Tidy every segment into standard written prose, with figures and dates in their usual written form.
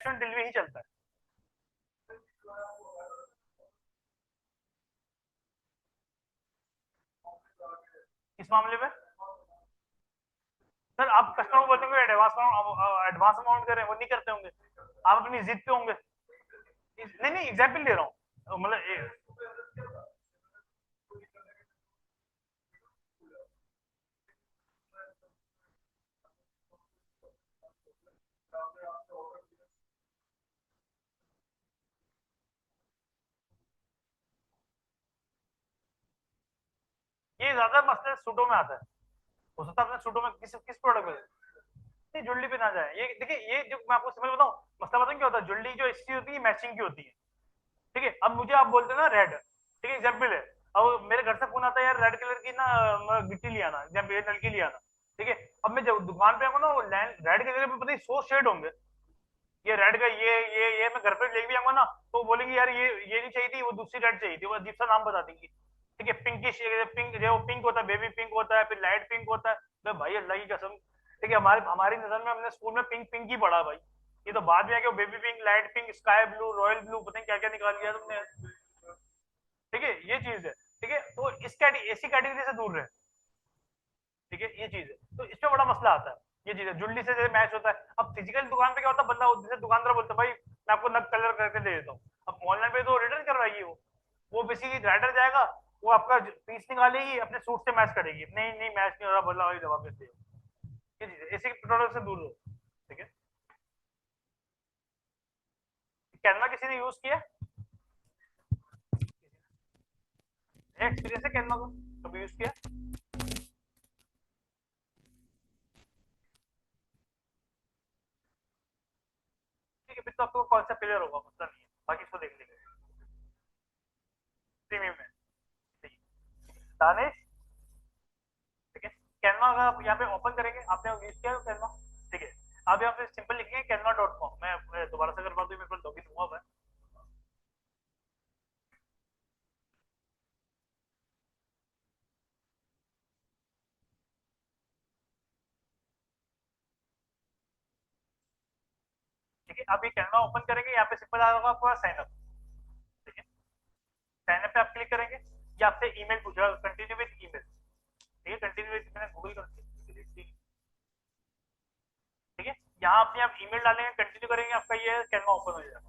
Maximum delivery ही चलता है इस मामले में। सर आप कस्टमर को बोलते होंगे एडवांस अमाउंट करें, वो नहीं करते होंगे, आप अपनी जिद पे होंगे। नहीं नहीं, एग्जाम्पल दे रहा हूँ, ये ज्यादा मसले सूटों में आता है। हो सकता है अपने सूटों में किस किस प्रोडक्ट में नहीं ज्वेलरी पे ना जाए। ये देखिए, ये जो मैं आपको समझ बताऊं, मसला बताऊं क्या होता है, ज्वेलरी जो इसकी होती है मैचिंग की होती है। ठीक है, अब मुझे आप बोलते हैं ना रेड, ठीक है एग्जाम्पल है, अब मेरे घर से फोन आता है यार रेड कलर की ना गिट्टी ले आना या नलकी ले आना। ठीक है, अब मैं जब दुकान पे आऊंगा ना, वो रेड के जगह पे पता नहीं 100 शेड होंगे, ये रेड का ये मैं घर पे ले भी आऊंगा ना, तो वो बोलेंगे यार ये नहीं चाहिए थी, वो दूसरी रेड चाहिए थी, वो अजीब सा नाम बता देंगी। ठीक है, पिंकिश पिंक, जो पिंक होता है बेबी पिंक होता है, फिर लाइट पिंक होता है। मैं भाई अल्लाह की कसम, ठीक है हमारे हमारी नजर में हमने स्कूल में पिंक पिंक ही पढ़ा भाई। ये तो बाद में आके baby pink, light pink, sky blue, royal blue, पता नहीं क्या क्या निकाल लिया तुमने। ठीक है, ये चीज है। ठीक है, तो इस कैटेगरी, ऐसी कैटेगरी से दूर रहे। ठीक है, ये चीज है, तो इसमें बड़ा मसला आता है। ये चीज है, जुल्ली से जैसे मैच होता है। अब फिजिकल दुकान पे क्या होता है, बंदा जैसे दुकानदार बोलता है भाई मैं आपको नग कलर करके दे देता हूँ। अब ऑनलाइन पे तो रिटर्न करवाएगी वो बेसिकली राइडर जाएगा, वो आपका पीस निकालेगी, अपने सूट से मैच करेगी, नहीं नहीं मैच नहीं हो रहा, बोला भाई जवाब दे। ये चीज है, ऐसे प्रोडक्ट से दूर रहो। ठीक है, कैनवा किसी ने यूज किया एक्सपीरियंस है कैनवा को, कभी यूज किया? ठीक है, फिर तो आपको कॉन्सेप्ट क्लियर होगा, मतलब नहीं है, बाकी इसको देख लेंगे प्रीमियम में। ठीक है, दानिश। ठीक है, कैनवा अगर आप यहाँ पे ओपन करेंगे, आपने यूज किया कैनवा? ठीक है, आप यहाँ पे सिंपल लिखेंगे canva.com, मैं दोबारा से करवा दूँ, मेरे पास लॉगिन हुआ हुआ है। ठीक है, आप ये कैनवा ओपन करेंगे, यहाँ पे सिंपल आ होगा आपका साइन अप। ठीक है, साइन अप पे आप क्लिक करेंगे, ये आपसे ईमेल पूछेगा, कंटिन्यू विद ईमेल। ठीक है, कंटिन्यू विद, मैंने गूगल कर दिया। ठीक है, यहाँ अपने आप ईमेल डालेंगे, कंटिन्यू करेंगे, आपका ये कैनवा ओपन हो जाएगा।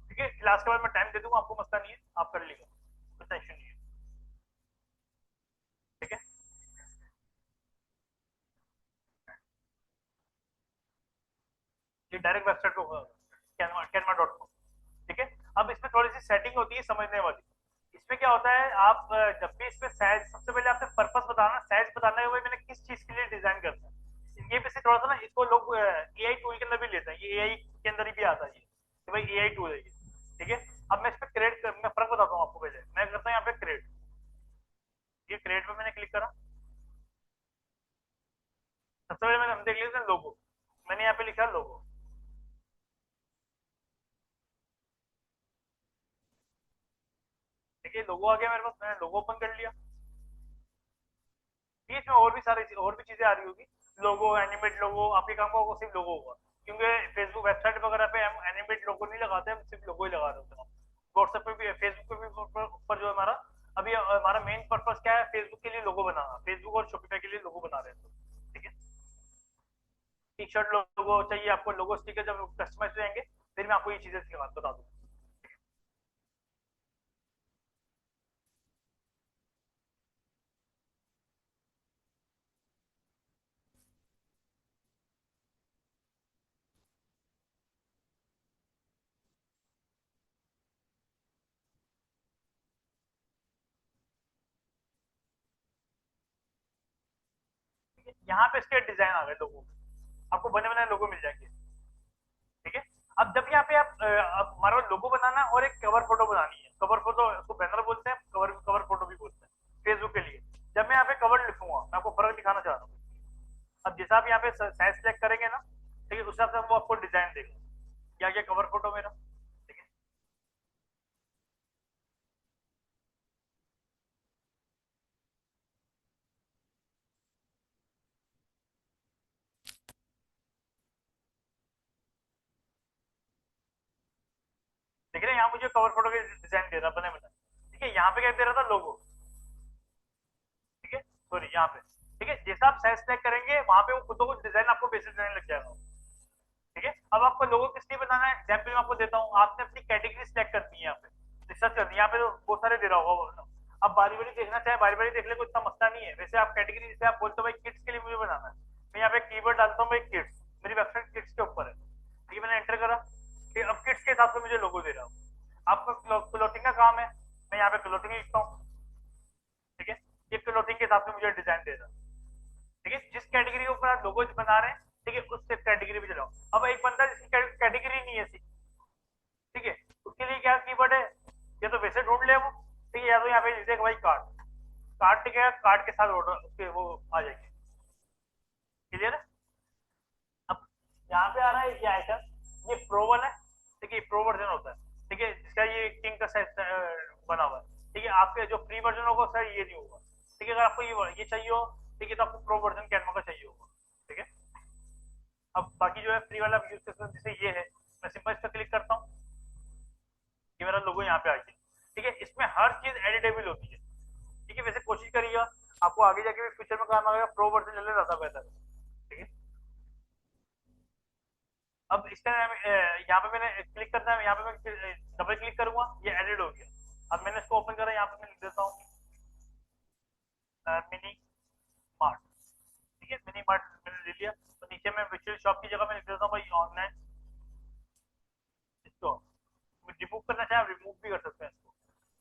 ठीक है, क्लास के बाद मैं टाइम दे दूंगा आपको, मसला नहीं है, आप कर लीजिएगा, कोई टेंशन नहीं है। ठीक है, ये डायरेक्ट वेबसाइट पे होगा, कैनवा.com। ठीक है, अब इसमें थोड़ी सी सेटिंग होती है समझने वाली। इसमें क्या होता है, आप जब भी इसमें साइज, सबसे पहले आपने पर्पस बताना, साइज बताना है भाई मैंने किस चीज के लिए डिजाइन करना है। ये वैसे थोड़ा सा ना, इसको लोग एआई टूल के अंदर भी लेते हैं, ये एआई के अंदर ही भी आता है ये, कि भाई एआई टूल है ये। ठीक है, अब मैं इस पर क्रिएट मैं फर्क बताता हूँ आपको, पहले मैं करता हूँ यहाँ पे क्रिएट। ये क्रिएट पे मैंने क्लिक करा, सबसे पहले मैंने हम देख लेते हैं लोगो, मैंने यहाँ पे लिखा लोगो। ठीक है, लोगो आ गया मेरे पास, मैंने लोगो ओपन कर लिया। बीच में और भी सारी और भी चीजें आ रही होगी, लोगो, एनिमेट लोगो, आपके काम का होगा सिर्फ लोगो होगा, क्योंकि फेसबुक वेबसाइट वगैरह पे हम एनिमेट लोगो नहीं लगाते, हम सिर्फ लोगो ही लगा रहे होते हैं। व्हाट्सएप पे भी, फेसबुक पे भी ऊपर जो हमारा अभी हमारा मेन पर्पस क्या है, फेसबुक के लिए लोगो बनाना, फेसबुक और शॉपिफाई के लिए लोगो बना रहे हैं तो। ठीक है, टी शर्ट लोगो चाहिए आपको, लोगो स्टिकर जब कस्टमाइज हो जाएंगे फिर मैं आपको ये चीजें बता दूंगा। यहाँ पे इसके डिजाइन आ गए लोगों, आपको बने बनाए लोगो मिल जाएंगे। ठीक है, अब जब यहाँ पे अब हमारा लोगो बनाना है और एक कवर फोटो बनानी है, कवर फोटो उसको बैनर बोलते हैं, कवर कवर फोटो भी बोलते हैं फेसबुक के लिए। जब मैं यहाँ पे कवर लिखूंगा, मैं आपको फर्क दिखाना चाह रहा हूँ। अब जैसा आप यहाँ पे साइज सेलेक्ट करेंगे ना, ठीक है, उस हिसाब से वो आपको डिजाइन देगा। क्या क्या कवर फोटो मेरा। ठीक है, देख रहे हैं यहाँ मुझे कवर फोटो के डिजाइन दे रहा बने बना, ठीक है। यहाँ पे क्या दे रहा था, लोगो, ठीक है, सॉरी यहाँ पे, ठीक है। जैसा आप साइज सेलेक्ट करेंगे वहां पे वो खुद को डिजाइन आपको बेसिक डिजाइन लग जाएगा, ठीक है। अब आपको लोगो किस लिए बनाना है, एग्जाम्पल मैं आपको देता हूँ। आपने अपनी कैटेगरी सिलेक्ट करनी है, यहाँ पे रिसर्च करनी है, यहाँ पे तो बहुत सारे दे रहा होगा। अब बारी बारी देखना चाहे बारी बारी देख ले, कोई इतना मसला नहीं है। वैसे आप कैटेगरी, जैसे आप बोलते हो भाई किड्स के लिए मुझे बनाना है, मैं यहाँ पे कीवर्ड डालता हूँ भाई किड्स, मेरी वेबसाइट किड्स के ऊपर है, ठीक है। मैंने एंटर करा कि अब किड्स के हिसाब से मुझे लोगो दे रहा हूँ। आपको क्लोथिंग का काम है, मैं यहाँ पे क्लोथिंग लिखता हूँ, ठीक है। ये क्लोथिंग के हिसाब से मुझे डिजाइन दे रहा है, ठीक है। जिस कैटेगरी के ऊपर आप लोगो बना रहे हैं, ठीक है, उस कैटेगरी पे चलाओ। अब एक बंदा जिसकी कैटेगरी नहीं है ऐसी, ठीक है, उसके लिए क्या कीवर्ड है, या तो वैसे ढूंढ ले वो, ठीक है, या तो यहाँ पे लिख देगा भाई कार्ड, कार्ड, ठीक है, कार्ड के साथ ऑर्डर उसके वो आ जाएंगे, क्लियर है। अब यहाँ पे आ रहा है ये आइटम, ये प्रो वाला है, ठीक है, प्रो वर्जन होता है, ठीक है, जिसका ये किंग का सेट बना हुआ है, ठीक है। आपके जो फ्री वर्जन होगा सर ये नहीं होगा, ठीक है। अगर आपको ये चाहिए हो, ठीक है, तो आपको प्रो वर्जन कैनवा का चाहिए होगा, ठीक है। अब बाकी जो है फ्री वाला यूज कर सकते हैं, जैसे ये है, मैं सिंपल इस पर क्लिक करता हूँ, ये मेरा लोगो यहाँ पे आ गया, ठीक है। इसमें हर चीज एडिटेबल होती है, ठीक है। वैसे कोशिश करिएगा, आपको आगे जाके भी फ्यूचर में काम आएगा, प्रो वर्जन चलने ज्यादा बेहतर है, ठीक है। अब इस टाइम यहाँ पे मैंने क्लिक करना है, यहाँ पे मैं डबल क्लिक करूंगा, ये एडिट हो गया। अब मैंने इसको ओपन करा, यहाँ पे मैं लिख देता हूँ मिनी मार्ट, ठीक है, मिनी मार्ट मैंने ले लिया। तो नीचे मैं विजुअल शॉप की जगह में लिख देता हूँ भाई ऑनलाइन इसको रिमूव करना चाहे आप रिमूव भी कर सकते हैं इसको,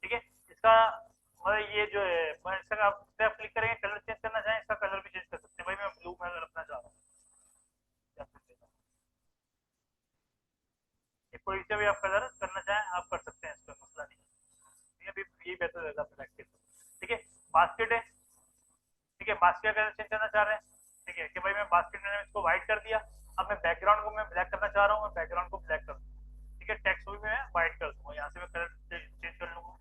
ठीक है। इसका मतलब ये जो है, मैं इसका आप क्लिक करेंगे, कलर चेंज करना चाहें इसका कलर भी चेंज कर सकते हैं, भाई मैं ब्लू में रखना चाह रहा हूँ, कोई से भी आप कलर करना चाहें आप कर सकते हैं, इसका मसला नहीं है, अभी ये बेहतर रहेगा प्रैक्टिस, ठीक है। बास्केट है, ठीक है, बास्केट कलर चेंज करना चाह रहे हैं, ठीक है, कि भाई मैं बास्केट मैंने इसको व्हाइट कर दिया। अब मैं बैकग्राउंड को मैं ब्लैक करना चाह रहा हूँ, मैं बैकग्राउंड को ब्लैक कर दूँ, ठीक है। टेक्स्ट को भी मैं व्हाइट कर दूंगा, यहाँ से मैं कलर चेंज कर लूंगा।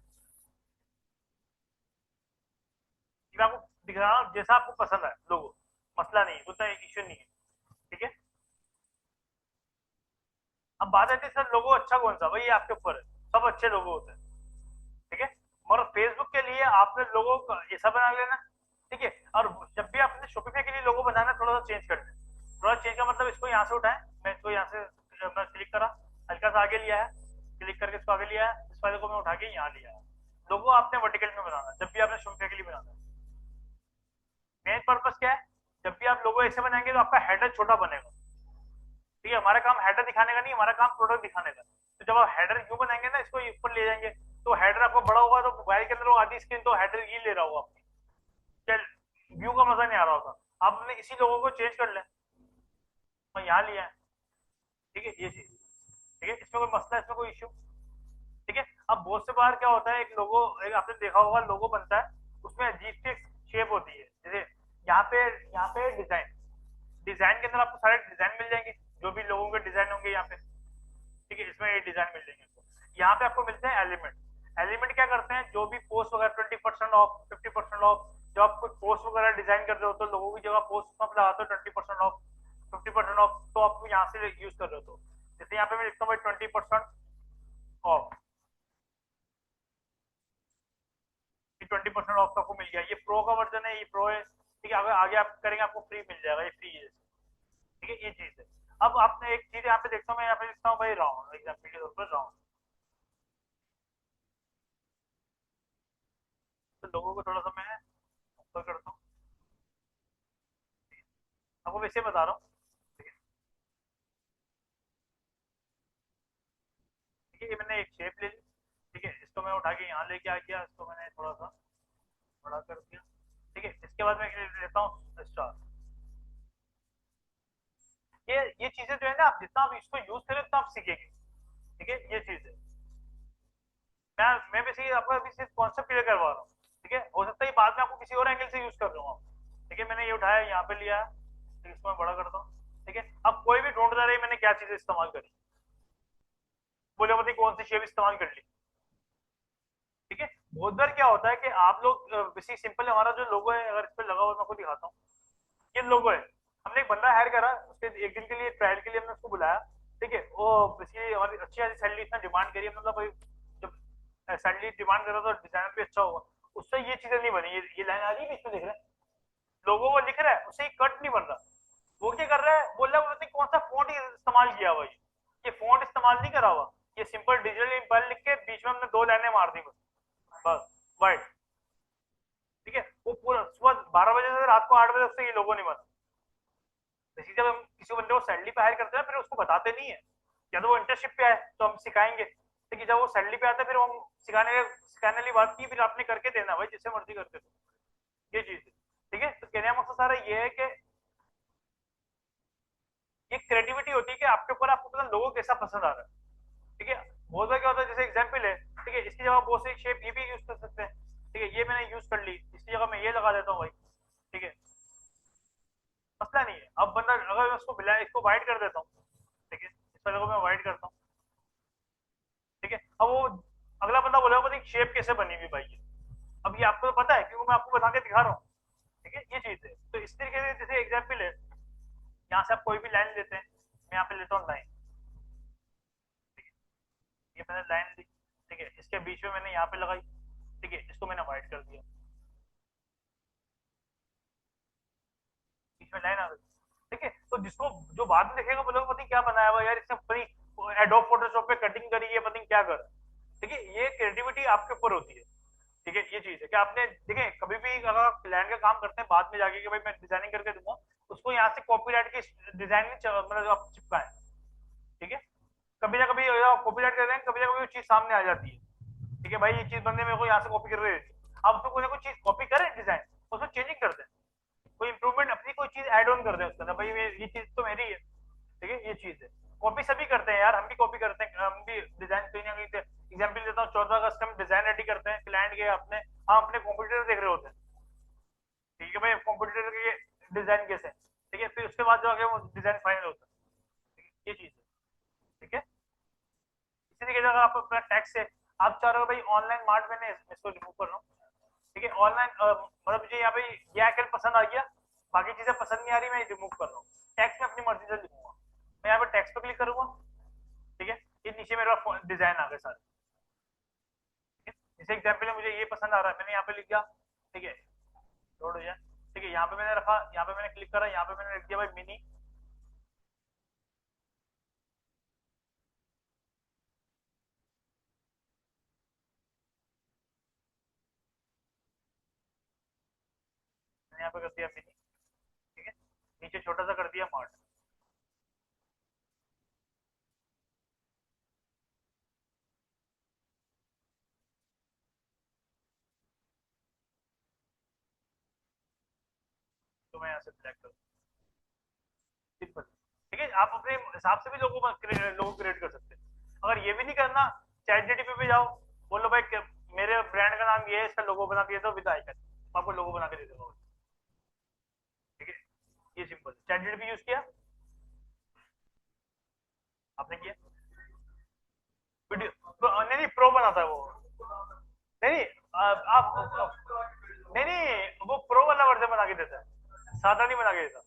मैं आपको दिख रहा हूँ जैसा आपको पसंद है लोगो, मसला नहीं है, उतना इश्यू नहीं है, ठीक है। अब बात आती है सर लोगो अच्छा कौन सा, भाई ये आपके ऊपर है, सब अच्छे लोगो होते हैं, ठीक है। मगर फेसबुक के लिए आपने लोगो ऐसा बना लेना, ठीक है। और जब भी आपने शॉपिफाई के लिए लोगो बनाना थोड़ा सा चेंज कर लें, थोड़ा चेंज का मतलब इसको यहाँ से उठाएं, मैं इसको यहाँ से मैं क्लिक करा, हल्का सा आगे लिया है, क्लिक करके इसको आगे लिया है, इस वाले को मैं उठा के यहाँ लिया है। लोगो आपने वर्टिकल में बनाना जब भी आपने शॉपिफाई के लिए बनाना है। मेन पर्पस क्या है, जब भी आप लोगो ऐसे बनाएंगे तो आपका हेडर छोटा बनेगा, ठीक है। हमारा काम हेडर दिखाने का नहीं, हमारा काम प्रोडक्ट दिखाने का। तो जब आप हेडर यूं बनाएंगे ना, इसको ऊपर ले जाएंगे, तो हेडर आपको बड़ा होगा, तो मोबाइल के अंदर वो आधी स्क्रीन तो हेडर ये ले रहा होगा आपकी, क्या व्यू का मजा नहीं आ रहा होगा। आप अपने इसी लोगों को चेंज कर लें, मैं यहाँ लिया है, ठीक है, ये चीज, ठीक है। इसमें कोई मसला, इसमें कोई इश्यू, ठीक है। अब बहुत से बार क्या होता है, एक लोगो, एक आपने देखा होगा लोगो बनता है, उसमें अजीब सी शेप होती है, जैसे यहाँ पे डिजाइन, डिजाइन के अंदर आपको सारे डिजाइन मिल जाएंगे, जो भी लोगों के डिजाइन होंगे यहाँ पे, ठीक है। इसमें ये डिजाइन मिल जाएंगे आपको। यहाँ पे आपको मिलते हैं एलिमेंट। एलिमेंट क्या करते हैं, जो भी पोस्ट वगैरह 20% ऑफ, 50% ऑफ, जब आप कोई पोस्ट वगैरह डिजाइन कर रहे हो तो लोगों की जगह पोस्ट आप लगाते हो 20% ऑफ, 50% ऑफ, तो आप यहाँ से यूज कर रहे हो। तो जैसे यहाँ पे मैं लिखता हूँ 20% ऑफ, 20% ऑफ आपको मिल गया। ये प्रो का वर्जन है, ये प्रो है, ठीक है। अगर आगे आप करेंगे आपको फ्री मिल जाएगा, ये फ्री है, ठीक है, ये चीज है। अब आपने एक चीज यहाँ पे देखता हूँ, मैं यहाँ पे लिखता हूँ भाई राउंड, एग्जाम्पल के तौर पर राउंड, तो लोगों को थोड़ा सा मैं ऊपर करता हूँ, आपको वैसे बता रहा हूँ, ठीक है, ठीक है। ये मैंने एक शेप ले ली, ठीक है, इसको मैं उठा के यहाँ लेके आ गया, इसको मैंने थोड़ा सा बड़ा कर दिया, ठीक है। इसके बाद मैं लेता हूँ स्टार। ये चीजें जो है ना, आप जितना आप इसको यूज करें उतना आप सीखेंगे, ठीक है, ये चीज है। मैं बेसिकली आपको अभी सिर्फ कॉन्सेप्ट क्लियर करवा रहा हूँ, ठीक है। हो सकता है बाद में आपको किसी और एंगल से यूज कर रहा हूँ, ठीक है। मैंने ये उठाया यहाँ पे लिया, ठीक है, इसको मैं बड़ा करता हूँ, ठीक है। अब कोई भी ढूंढता रहे मैंने क्या चीज इस्तेमाल करी, बोले पता कौन सी शेप इस्तेमाल कर ली, ठीक है। बहुत बार क्या होता है कि आप लोग बेसिक सिंपल हमारा जो लोगो है, अगर इस पर लगा हुआ मैं आपको दिखाता हूँ, ये लोगो है। हमने एक बंदा हायर करा, उसके एक दिन के लिए ट्रायल के लिए हमने उसको बुलाया, ठीक है, वो इसकी हमारी अच्छी खासी सैलरी इतना डिमांड करी है, मतलब भाई जब सैलरी डिमांड कर रहा तो डिजाइनर भी अच्छा होगा, उससे ये चीजें नहीं बनी। ये लाइन आ रही है इसमें, देख रहे हैं लोगों को लिख रहा है, उससे कट नहीं बन रहा। वो क्या कर रहा है, बोल रहा है पता नहीं कौन सा फॉन्ट इस्तेमाल किया हुआ, ये फॉन्ट इस्तेमाल नहीं करा हुआ, ये सिंपल डिजिटल इम्पल लिख के बीच में हमने दो लाइनें मार दी बस, बस वाइट। ठीक है, वो पूरा सुबह 12 बजे से रात को 8 बजे तक से ये लोगो नहीं बना। जैसे जब हम किसी बंदे को सैलरी पे हायर करते हैं फिर उसको बताते नहीं है, या तो वो इंटर्नशिप पे आए तो हम सिखाएंगे, लेकिन जब वो सैलरी पे आता है फिर हम सिखाने वाली बात की, फिर आपने करके देना भाई, जिससे मर्जी करके दो, ये चीज है। ठीक है, तो कहने का मकसद सारा ये है कि ये क्रिएटिविटी होती है कि आपके ऊपर, आपको पता लोगों को कैसा पसंद आ रहा है। ठीक है, बहुत बार क्या होता है, जैसे एग्जाम्पल है, ठीक है, इसकी जगह बहुत सी शेप ये भी यूज कर सकते हैं। ठीक है, ये मैंने यूज कर ली, इसकी जगह मैं ये लगा देता हूँ भाई। ठीक है, मसला नहीं है। अब बंदा अगर मैं उसको बिला इसको वाइड कर देता हूँ, ठीक है, इस वाले को मैं वाइड करता हूँ। ठीक है, अब वो अगला बंदा बोलेगा पता शेप कैसे बनी हुई भाई ये। अब ये आपको तो पता है क्योंकि मैं आपको बता के दिखा रहा हूँ। ठीक है, ये चीज है। तो इस तरीके से जैसे एग्जाम्पल है, यहाँ से आप कोई भी लाइन लेते हैं, मैं यहाँ पे लेता हूँ लाइन। ठीक है, ये मैंने लाइन ली, ठीक है, इसके बीच में मैंने यहाँ पे लगाई, ठीक है, इसको मैंने वाइड कर दिया, बीच में लाइन आ गई। ठीक है, तो जिसको जो बाद में देखेगा बोलेगा पता नहीं क्या बनाया हुआ यार, इसने पता एडोब फोटोशॉप पे कटिंग करी है, पता नहीं क्या कर। ठीक है, ये क्रिएटिविटी आपके ऊपर होती है। ठीक है, ये चीज है कि आपने देखिए कभी भी अगर आप क्लाइंट का काम करते हैं बाद में जाके कि भाई मैं डिजाइनिंग करके दूंगा, उसको यहाँ से कॉपीराइट की डिजाइन मतलब आप चिपकाएं। ठीक है, कभी ना कभी कॉपीराइट कर रहे हैं, कभी ना कभी वो चीज सामने आ जाती है। ठीक है भाई, ये चीज बंदे मेरे को यहाँ से कॉपी कर रहे थे, अब उसमें कोई ना कोई चीज कॉपी करें डिजाइन, उसमें चेंजिंग कर दें, कोई इंप्रूवमेंट अपनी कोई चीज ऐड ऑन कर दे उसके अंदर, भाई ये चीज तो मेरी है। ठीक है, ये चीज है। कॉपी सभी करते हैं यार, हम भी कॉपी करते हैं, हम भी डिजाइन कहीं ना कहीं से। एग्जाम्पल देता हूँ, 14 अगस्त हम डिजाइन रेडी करते हैं क्लाइंट के अपने, हम अपने कंप्यूटर देख रहे होते हैं। ठीक है भाई, कंप्यूटर के डिजाइन कैसे, ठीक है, फिर उसके बाद जो आगे वो डिजाइन फाइनल होता है। ठीक है, ये चीज है। ठीक है, इसी तरीके से अगर आप अपना टैक्स है, आप चाह रहे हो भाई ऑनलाइन मार्ट मैंने इसको रिमूव कर रहा हूँ। ठीक है, ऑनलाइन मतलब मुझे यहाँ पे ये आइकन पसंद आ गया, बाकी चीजें पसंद नहीं आ रही, मैं रिमूव कर रहा हूँ। टैक्स में अपनी मर्जी से लिखूंगा, मैं यहाँ पे टैक्स पे क्लिक करूंगा। ठीक है, ये नीचे मेरे पास डिजाइन आ गए सारे। ठीक है, जैसे एग्जाम्पल है, मुझे ये पसंद आ रहा है, मैंने यहाँ पे लिख दिया। ठीक है, लोड हो जाए। ठीक है, यहाँ पे मैंने रखा, यहाँ पे मैंने क्लिक करा, यहाँ पे मैंने लिख दिया भाई मिनी। मैंने यहाँ पे कर दिया मिनी। ठीक है, नीचे छोटा सा कर दिया मार्ट। तो मैं यहाँ से सिलेक्ट करूँ, सिंपल। ठीक है, आप अपने हिसाब से भी लोगो क्रिएट कर सकते हैं। अगर ये भी नहीं करना, चैट जीटीपी पे जाओ, बोलो भाई मेरे ब्रांड का नाम ये है, इसका लोगो बना के दो विद आइकन, आपको लोगो बना के दे देगा। ठीक है, ये सिंपल। चैट जीटीपी यूज किया आपने, किया वीडियो नहीं नहीं, प्रो बनाता है वो। नहीं नहीं, नहीं नहीं, वो प्रो वाला वर्जन बना के देता है, सादा नहीं बना के देता।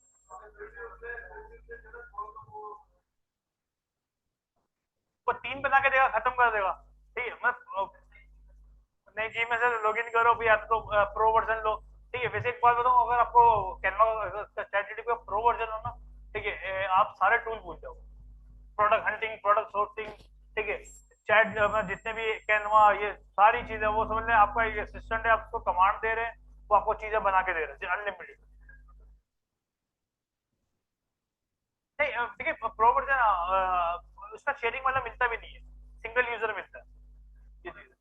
वो 3 बना के देगा, खत्म कर देगा। ठीक है, मैं नहीं जी, में से लॉगिन करो भी, आप तो प्रो वर्जन लो। ठीक है, वैसे एक बात बताऊं, अगर आपको कैनवा चैट जीटीपी का प्रो वर्जन हो ना, ठीक है, आप सारे टूल भूल जाओ, प्रोडक्ट हंटिंग, प्रोडक्ट सोर्सिंग, ठीक है, चैट जितने भी कैनवा, ये सारी चीजें वो समझ लें आपका ये असिस्टेंट है, आपको कमांड दे रहे हैं, वो आपको चीजें बना के दे रहे हैं अनलिमिटेड। नहीं ठीक है, प्रो वर्जन उसका शेयरिंग वाला मिलता भी नहीं है, सिंगल यूजर मिलता है, ये चीज है।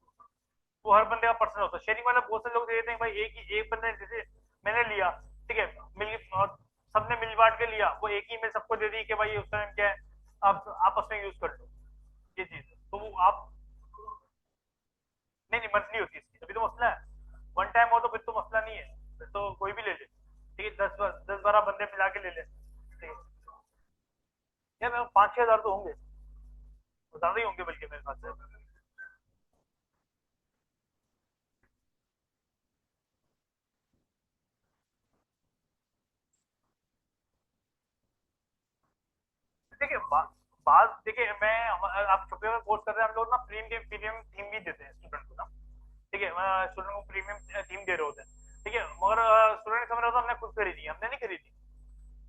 वो हर बंदे का पर्सनल होता है, शेयरिंग वाला बहुत से लोग दे देते हैं भाई, एक बंदे जैसे मैंने लिया, ठीक है, मिल और सबने मिल बांट के लिया, वो एक ही मेल सबको दे दी कि भाई उसका नाम क्या है, आप आपस में यूज कर लो, ये चीज है। तो वो आप नहीं नहीं, मंथली होती है इसकी, अभी तो मसला है, वन टाइम हो तो फिर तो मसला नहीं है, फिर तो कोई भी ले ले। ठीक है, 10-12 बंदे मिला के ले ले। ठीक है यार, मेरे 5-6 हज़ार तो होंगे, ज्यादा ही होंगे बल्कि मेरे ख्याल से। देखिए बात देखिए, मैं आप छुपे हुए कोर्स कर रहे हैं, हम लोग ना प्रीमियम प्रीमियम थीम भी देते हैं स्टूडेंट को ना। ठीक है, स्टूडेंट को प्रीमियम थीम दे रहे होते हैं। ठीक है, मगर स्टूडेंट समझ रहा था हमने खुद खरीदी, हमने नहीं खरीदी।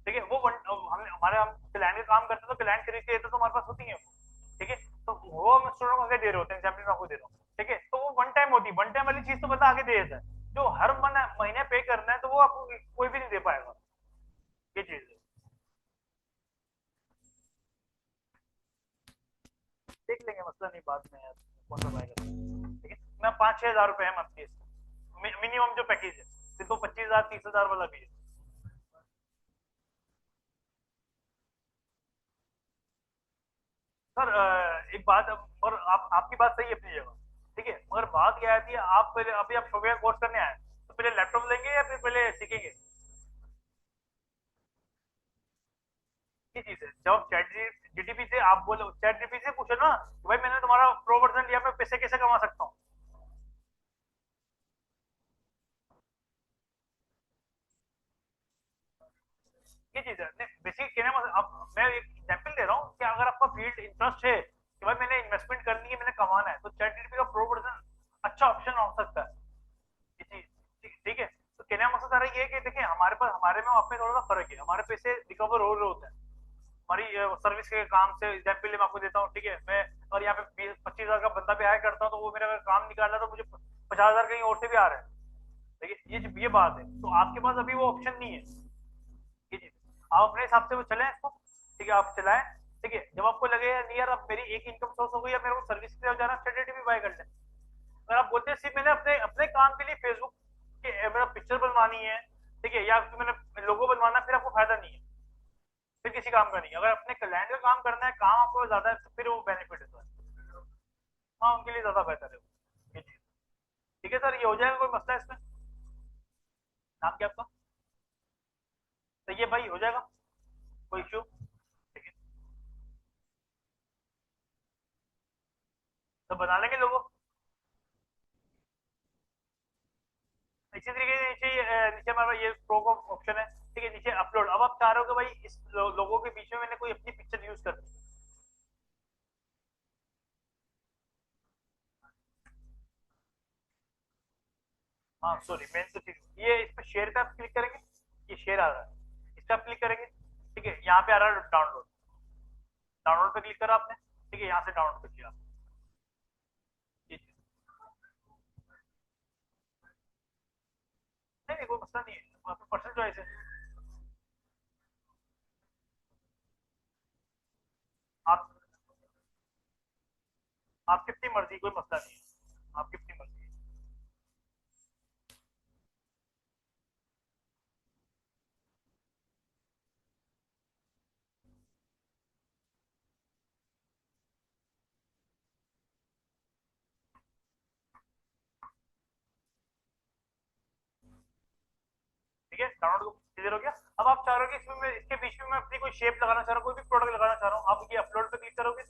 ठीक है, वो हमने हमारे हम क्लाइंट का काम करते हैं, तो क्लाइंट खरीद के देते तो हमारे पास होती है वो। ठीक है, तो वो हम स्टूडेंट को आगे दे रहे होते हैं, एग्जाम्पल मैं आपको दे रहा हूँ। ठीक है, तो वो वन टाइम होती है, वन टाइम वाली चीज तो बंदा आगे दे देता है। जो हर महीने पे करना है, तो वो आपको कोई भी नहीं दे पाएगा, ये चीज है। देख लेंगे, मसला नहीं, बाद में यार कौन सा पाएगा। ठीक है, मैं 5-6 हज़ार रुपए है मंथली, मिनिमम जो पैकेज है। फिर तो 25,000 30,000 वाला भी है। सर एक बात, और आप आपकी बात सही है अपनी जगह। ठीक है, मगर बात क्या आती है, आप पहले अभी आप सॉफ्टवेयर कोर्स करने आए, तो पहले लैपटॉप लेंगे या फिर पहले सीखेंगे? ये चीज है, जब आप चैट जीटीपी से आप बोलो, चैट जीटीपी से पूछो ना कि भाई मैंने तुम्हारा प्रो वर्जन लिया, मैं पैसे कैसे कमा सकता हूँ। ये चीज है, बेसिक कहने में मैं एक एग्जाम्पल दे रहा हूँ कि अगर आपका फील्ड इंटरेस्ट है कि भाई मैंने इन्वेस्टमेंट करनी है, मैंने कमाना है, तो चैट जीटीपी का प्रो वर्जन अच्छा ऑप्शन हो सकता है। ये चीज ठीक है। तो कहने का मकसद सारा ये है कि देखिए, हमारे पास, हमारे में आप में थोड़ा सा फर्क है, हमारे पैसे रिकवर हो रहे होते हैं हमारी सर्विस के काम से। एग्जाम्पल मैं आपको देता हूँ। ठीक है, मैं अगर यहाँ पे 20-25 हज़ार का बंदा भी हायर करता हूँ, तो वो मेरा अगर काम निकाल रहा है, तो मुझे 50 हज़ार कहीं और से भी आ रहा है। देखिए ये बात है, तो आपके पास अभी वो ऑप्शन नहीं है। ये चीज आप अपने हिसाब से वो चलें इसको। ठीक है, आप चलाएं। ठीक है, जब आपको लगे यार नहीं यार, अब मेरी एक इनकम सोर्स हो गई, या मेरे को सर्विस के लिए जाना, स्ट्रेटेजी भी बाय कर लें। अगर आप बोलते हैं सिर्फ मैंने अपने अपने काम के लिए फेसबुक के मेरा पिक्चर बनवानी है, ठीक है, या फिर मैंने लोगो बनवाना है, फिर आपको फायदा नहीं है, फिर किसी काम का नहीं। अगर अपने क्लाइंट का काम करना है, काम आपको ज्यादा है, तो फिर वो बेनिफिट है सर। हाँ, उनके लिए ज्यादा बेहतर है वो। ये चीज ठीक है सर, ये हो जाएगा, कोई मसला है इसमें? नाम क्या आपका? तो ये भाई हो जाएगा, कोई इश्यू? ठीक है, तो बना लेंगे लोगो। इसी तरीके से नीचे नीचे हमारा ये प्रो का ऑप्शन है। ठीक है, नीचे अपलोड। अब आप चाह रहे हो कि भाई इस लोगों के बीच में मैंने कोई अपनी पिक्चर यूज कर दी। हाँ सॉरी, मैं तो ठीक, ये इस पर शेयर पे आप क्लिक करेंगे, ये शेयर आ रहा है, इस पर आप क्लिक करेंगे। ठीक है, यहाँ पे आ रहा है डाउनलोड, डाउनलोड पे क्लिक करा आपने। ठीक है, यहाँ से डाउनलोड कर लिया आप। ये चीज नहीं नहीं, कोई मसला नहीं है, आपका पर्सनल चॉइस है। आप आपकी अपनी मर्जी, कोई मसला नहीं है, आपकी अपनी मर्जी है। ठीक है, डाउनलोड क्लियर हो गया। अब आप चाह रहे हो कि इसमें मैं, इसके बीच में मैं अपनी कोई शेप लगाना चाह रहा हूँ, कोई भी प्रोडक्ट लगाना चाह रहा हूँ, आप ये अपलोड पे क्लिक करोगे,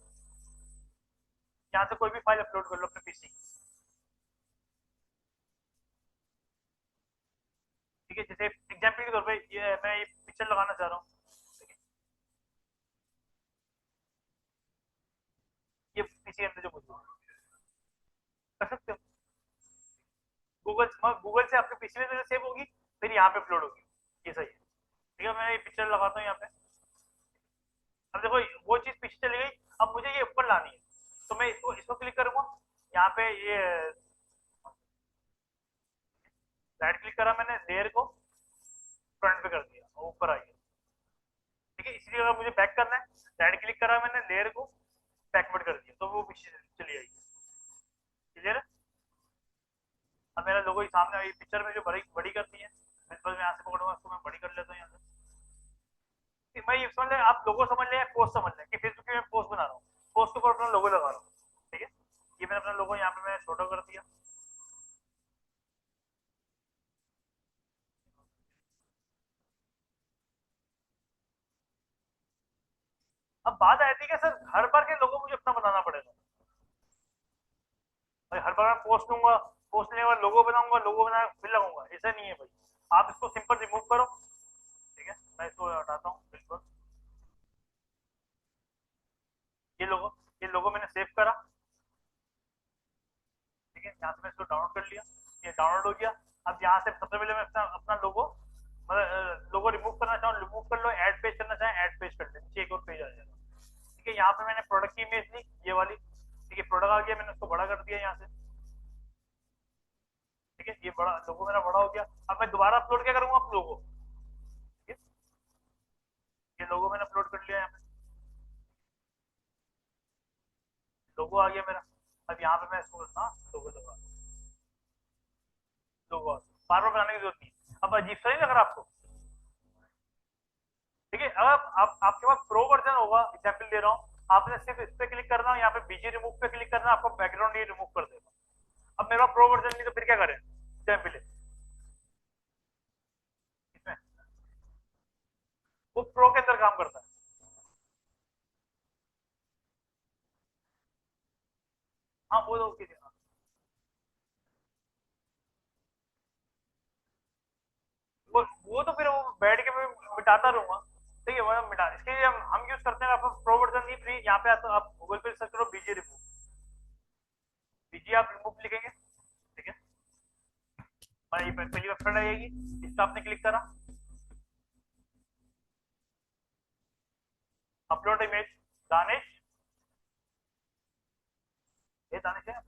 यहाँ से कोई भी फाइल अपलोड कर लो अपने पीसी। ठीक है, जैसे एग्जाम्पल के तौर पे ये मैं ये पिक्चर लगाना चाह रहा हूँ। ठीक है, ये पीसी के अंदर जो मौजूद है, कर सकते हो। गूगल से आपके पीसी में सेव होगी, फिर यहाँ पे अपलोड होगी। ये सही है। ठीक है, मैं ये पिक्चर लगाता हूँ यहाँ पे। अब देखो, वो चीज पीछे चली गई, अब मुझे ये ऊपर लानी है, तो मैं इसको इसको क्लिक करूंगा। यहाँ पे ये राइट क्लिक करा मैंने, लेयर को फ्रंट पे कर दिया, वो ऊपर आ गया। ठीक है, इसलिए अगर मुझे बैक करना है, राइट क्लिक करा मैंने, लेयर को बैकवर्ड कर दिया, तो वो पीछे चली आएगी। क्लियर है? अब मेरा लोगो ही सामने आई, पिक्चर में जो बड़ी बड़ी करनी है, मैं यहाँ से पकड़ूंगा उसको, मैं बड़ी कर लेता हूँ यहाँ से। मैं ये समझ लें, आप लोगो समझ लें या पोस्ट समझ लें, कि फेसबुक पे मैं पोस्ट बना रहा हूँ, पोस्ट के ऊपर अपना लोगो लगा रहा हूँ। ठीक है, ये मैंने अपना लोगो यहाँ पे मैं छोटा कर दिया। अब बात आती है कि सर हर बार के लोगो मुझे अपना बनाना पड़ेगा? भाई हर बार मैं पोस्ट लूंगा, पोस्ट लेने के बाद लोगो बनाऊंगा, लोगो बना फिर लगाऊंगा, ऐसा नहीं है भाई। आप इसको सिंपल रिमूव करो। ठीक है, मैं इसको हटाता हूँ बिल्कुल। ये लोगो मैंने सेव करा, ठीक है, यहाँ से मैं इसको डाउनलोड कर लिया, ये डाउनलोड हो गया। अब यहाँ से सबसे पहले मैं अपना अपना लोगो, मतलब लोगो रिमूव करना चाहूँ रिमूव कर लो, ऐड पेज करना चाहे ऐड पेज कर ले, नीचे एक और पेज आ जाएगा। ठीक है, यहाँ पे मैंने प्रोडक्ट की इमेज ली, ये वाली, ठीक है, प्रोडक्ट आ गया, मैंने उसको बड़ा कर दिया यहाँ से। ठीक है, ये बड़ा लोगो मेरा बड़ा हो गया। अब मैं दोबारा अपलोड क्या करूंगा आप लोगो, ठीक है, ये लोगो मैंने अपलोड कर लिया यहाँ पे, लोगो आ गया मेरा। अब यहाँ पे मैं इसको करता लोगो लगा, लोगो बार बार बनाने की जरूरत नहीं है। अब अजीब सा नहीं लग रहा आपको? ठीक है, अगर आपके पास प्रो वर्जन होगा, एग्जाम्पल दे रहा हूँ, आपने सिर्फ इस पे क्लिक करना है, यहाँ पे बीजी रिमूव पे क्लिक करना, आपको बैकग्राउंड ये रिमूव कर देगा। अब मेरा प्रो वर्जन नहीं तो फिर क्या करें, एग्जाम्पल इसमें वो प्रो के अंदर काम करता है। हाँ वो तो किसी, वो तो फिर वो बैठ के मैं मिटाता रहूंगा। ठीक है, वो मिटा, इसके लिए हम यूज करते हैं, आपको प्रो वर्जन नहीं फ्री, यहाँ पे आता आप गूगल पे सर्च करो बीजी रिमूव, बीजी आप रिमूव लिखेंगे, ठीक है, हमारी पहली वेबसाइट आएगी, इस पे आपने क्लिक करा, अपलोड इमेज, दानिश, ये दानिश है,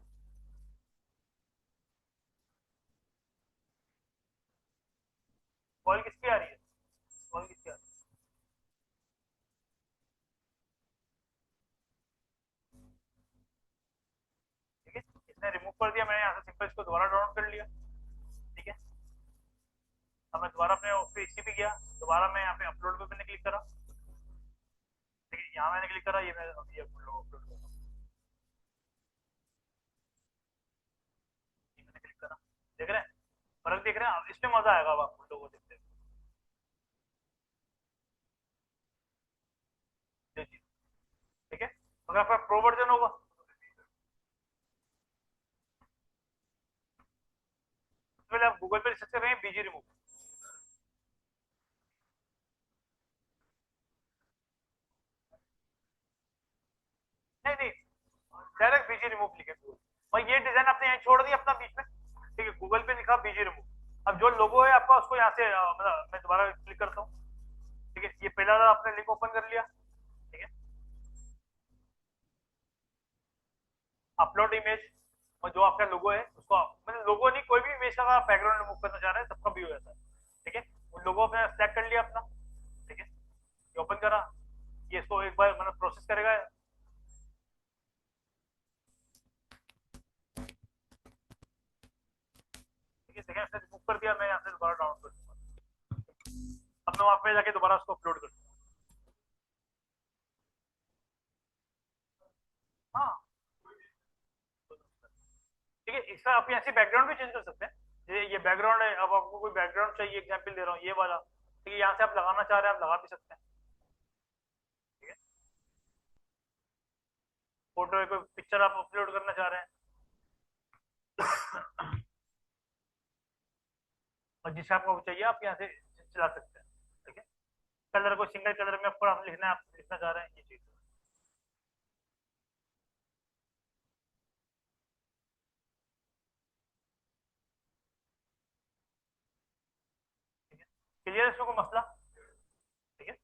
कॉल किसकी आ रही है, कॉल किसकी आ रही है? ठीक है, इसने रिमूव कर दिया, मैंने यहाँ से सिंपल इसको दोबारा डाउनलोड कर लिया। ठीक है, अब मैं दोबारा अपने उस पे इसी पे गया, दोबारा मैं यहाँ पे अपलोड पे मैंने क्लिक करा, ठीक है, यहाँ मैंने क्लिक करा, ये मैं अभी अपलोड कर रहा हूँ, ये मैंने क्लिक करा, देख रहे हैं फर्क, देख रहे हैं, अब इसमें मजा आएगा अब आपको लोगों को देखते हुए। जी, ठीक है, अगर आपका प्रो वर्जन होगा, तो पहले आप गूगल पे सर्च कर रहे हैं बीजी रिमूव, नहीं नहीं, डायरेक्ट बीजी रिमूव लिखे गूगल, और ये डिजाइन आपने यहाँ छोड़ दिया अपना बीच में, ठीक है, गूगल पे लिखा बीजी रिमूव। अब जो लोगो है आपका उसको यहाँ से मतलब मैं दोबारा क्लिक करता हूँ, ठीक है, ये पहला वाला आपने लिंक ओपन कर लिया, ठीक है, अपलोड इमेज, और जो आपका लोगो है उसको मतलब लोगो नहीं, कोई भी इमेज का बैकग्राउंड रिमूव करना चाह रहे हैं सबका भी हो जाता है। ठीक है, उन लोगों पे सेलेक्ट कर लिया अपना, ठीक है, ये ओपन करा, ये इसको एक बार मतलब प्रोसेस करेगा। ठीक है, सेकंड से रिमूव कर दिया, मैं यहाँ से दोबारा डाउनलोड कर दूंगा, अब मैं वहाँ पे जाके दोबारा उसको अपलोड कर दूंगा। हाँ, ठीक है, इसका आप यहाँ से बैकग्राउंड भी चेंज कर सकते हैं, ये बैकग्राउंड है, अब आपको कोई बैकग्राउंड चाहिए, एग्जाम्पल दे रहा हूँ ये वाला, ठीक है, यहाँ से आप लगाना चाह रहे हैं आप लगा भी सकते हैं। ठीक है, फोटो है, कोई पिक्चर आप अपलोड करना चाह रहे हैं, और जिस आपको चाहिए आप यहाँ से चला सकते हैं। ठीक है, कलर को सिंगल कलर में आपको आप लिखना है, आप लिखना चाह रहे हैं ये चीज, ठीक है, क्लियर है इसमें कोई मसला? ठीक है,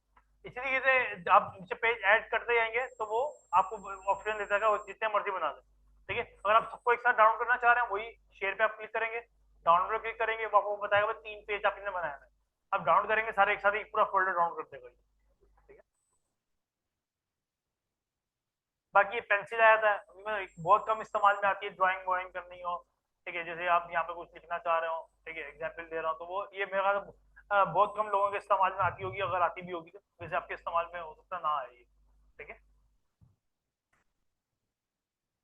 इसी तरीके से आप नीचे पेज ऐड करते जाएंगे तो वो आपको ऑप्शन देता है, वो जितने मर्जी बना दे। ठीक है, अगर आप सबको एक साथ डाउनलोड करना चाह रहे हैं, वही शेयर पे आप क्लिक करेंगे, डाउनलोड पे क्लिक करेंगे, वो आपको बताएगा भाई 3 पेज आपने बनाया है, आप डाउनलोड करेंगे सारे एक साथ, एक पूरा फोल्डर डाउनलोड कर देगा। ठीक है, बाकी ये पेंसिल आया था, बहुत कम इस्तेमाल में आती है, ड्राइंग वॉइंग करनी हो, ठीक है, जैसे आप यहाँ पे कुछ लिखना चाह रहे हो, ठीक है, एग्जाम्पल दे रहा हूँ, तो वो ये मेरा बहुत कम लोगों के इस्तेमाल में आती होगी, अगर आती भी होगी तो वैसे आपके इस्तेमाल में हो सकता ना आए ये। ठीक है,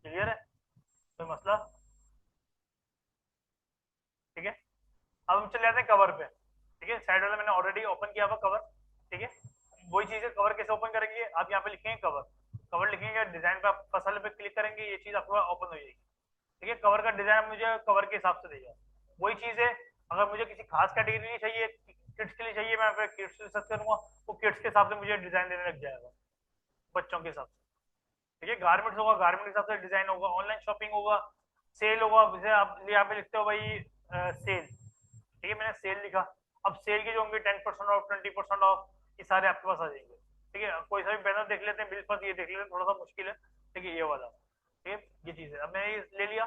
क्लियर है, कोई मसला? ठीक है, अब हम चले जाते हैं कवर पे। ठीक है, साइड वाला मैंने ऑलरेडी ओपन किया हुआ कवर, ठीक है, वही चीज है, कवर कैसे ओपन करेंगे, आप यहाँ पे लिखेंगे कवर, कवर लिखेंगे, डिजाइन पे आप फसल पे क्लिक करेंगे, ये चीज आपको ओपन हो जाएगी। ठीक है, कवर का डिजाइन मुझे कवर के हिसाब से देगा, वही चीज है, अगर मुझे किसी खास कैटेगरी नहीं चाहिए, किड्स के लिए चाहिए, मैं किड्स से सर्च करूंगा, वो किड्स के हिसाब से मुझे डिजाइन देने लग जाएगा, बच्चों के हिसाब से। ठीक है, गारमेंट्स होगा, गारमेंट के हिसाब से डिजाइन होगा, ऑनलाइन शॉपिंग होगा, सेल होगा, जैसे आप यहाँ पे लिखते हो भाई सेल, ठीक है, मैंने सेल लिखा। अब सेल के जो होंगे 10% ऑफ, 20% ऑफ, ये सारे आपके पास आ जाएंगे। ठीक है, कोई सा भी बैनर देख लेते हैं, बिल पर ये देख लेते हैं, थोड़ा सा मुश्किल है। ठीक है, ये वाला, ठीक है, ये चीज है। अब मैंने ये ले लिया।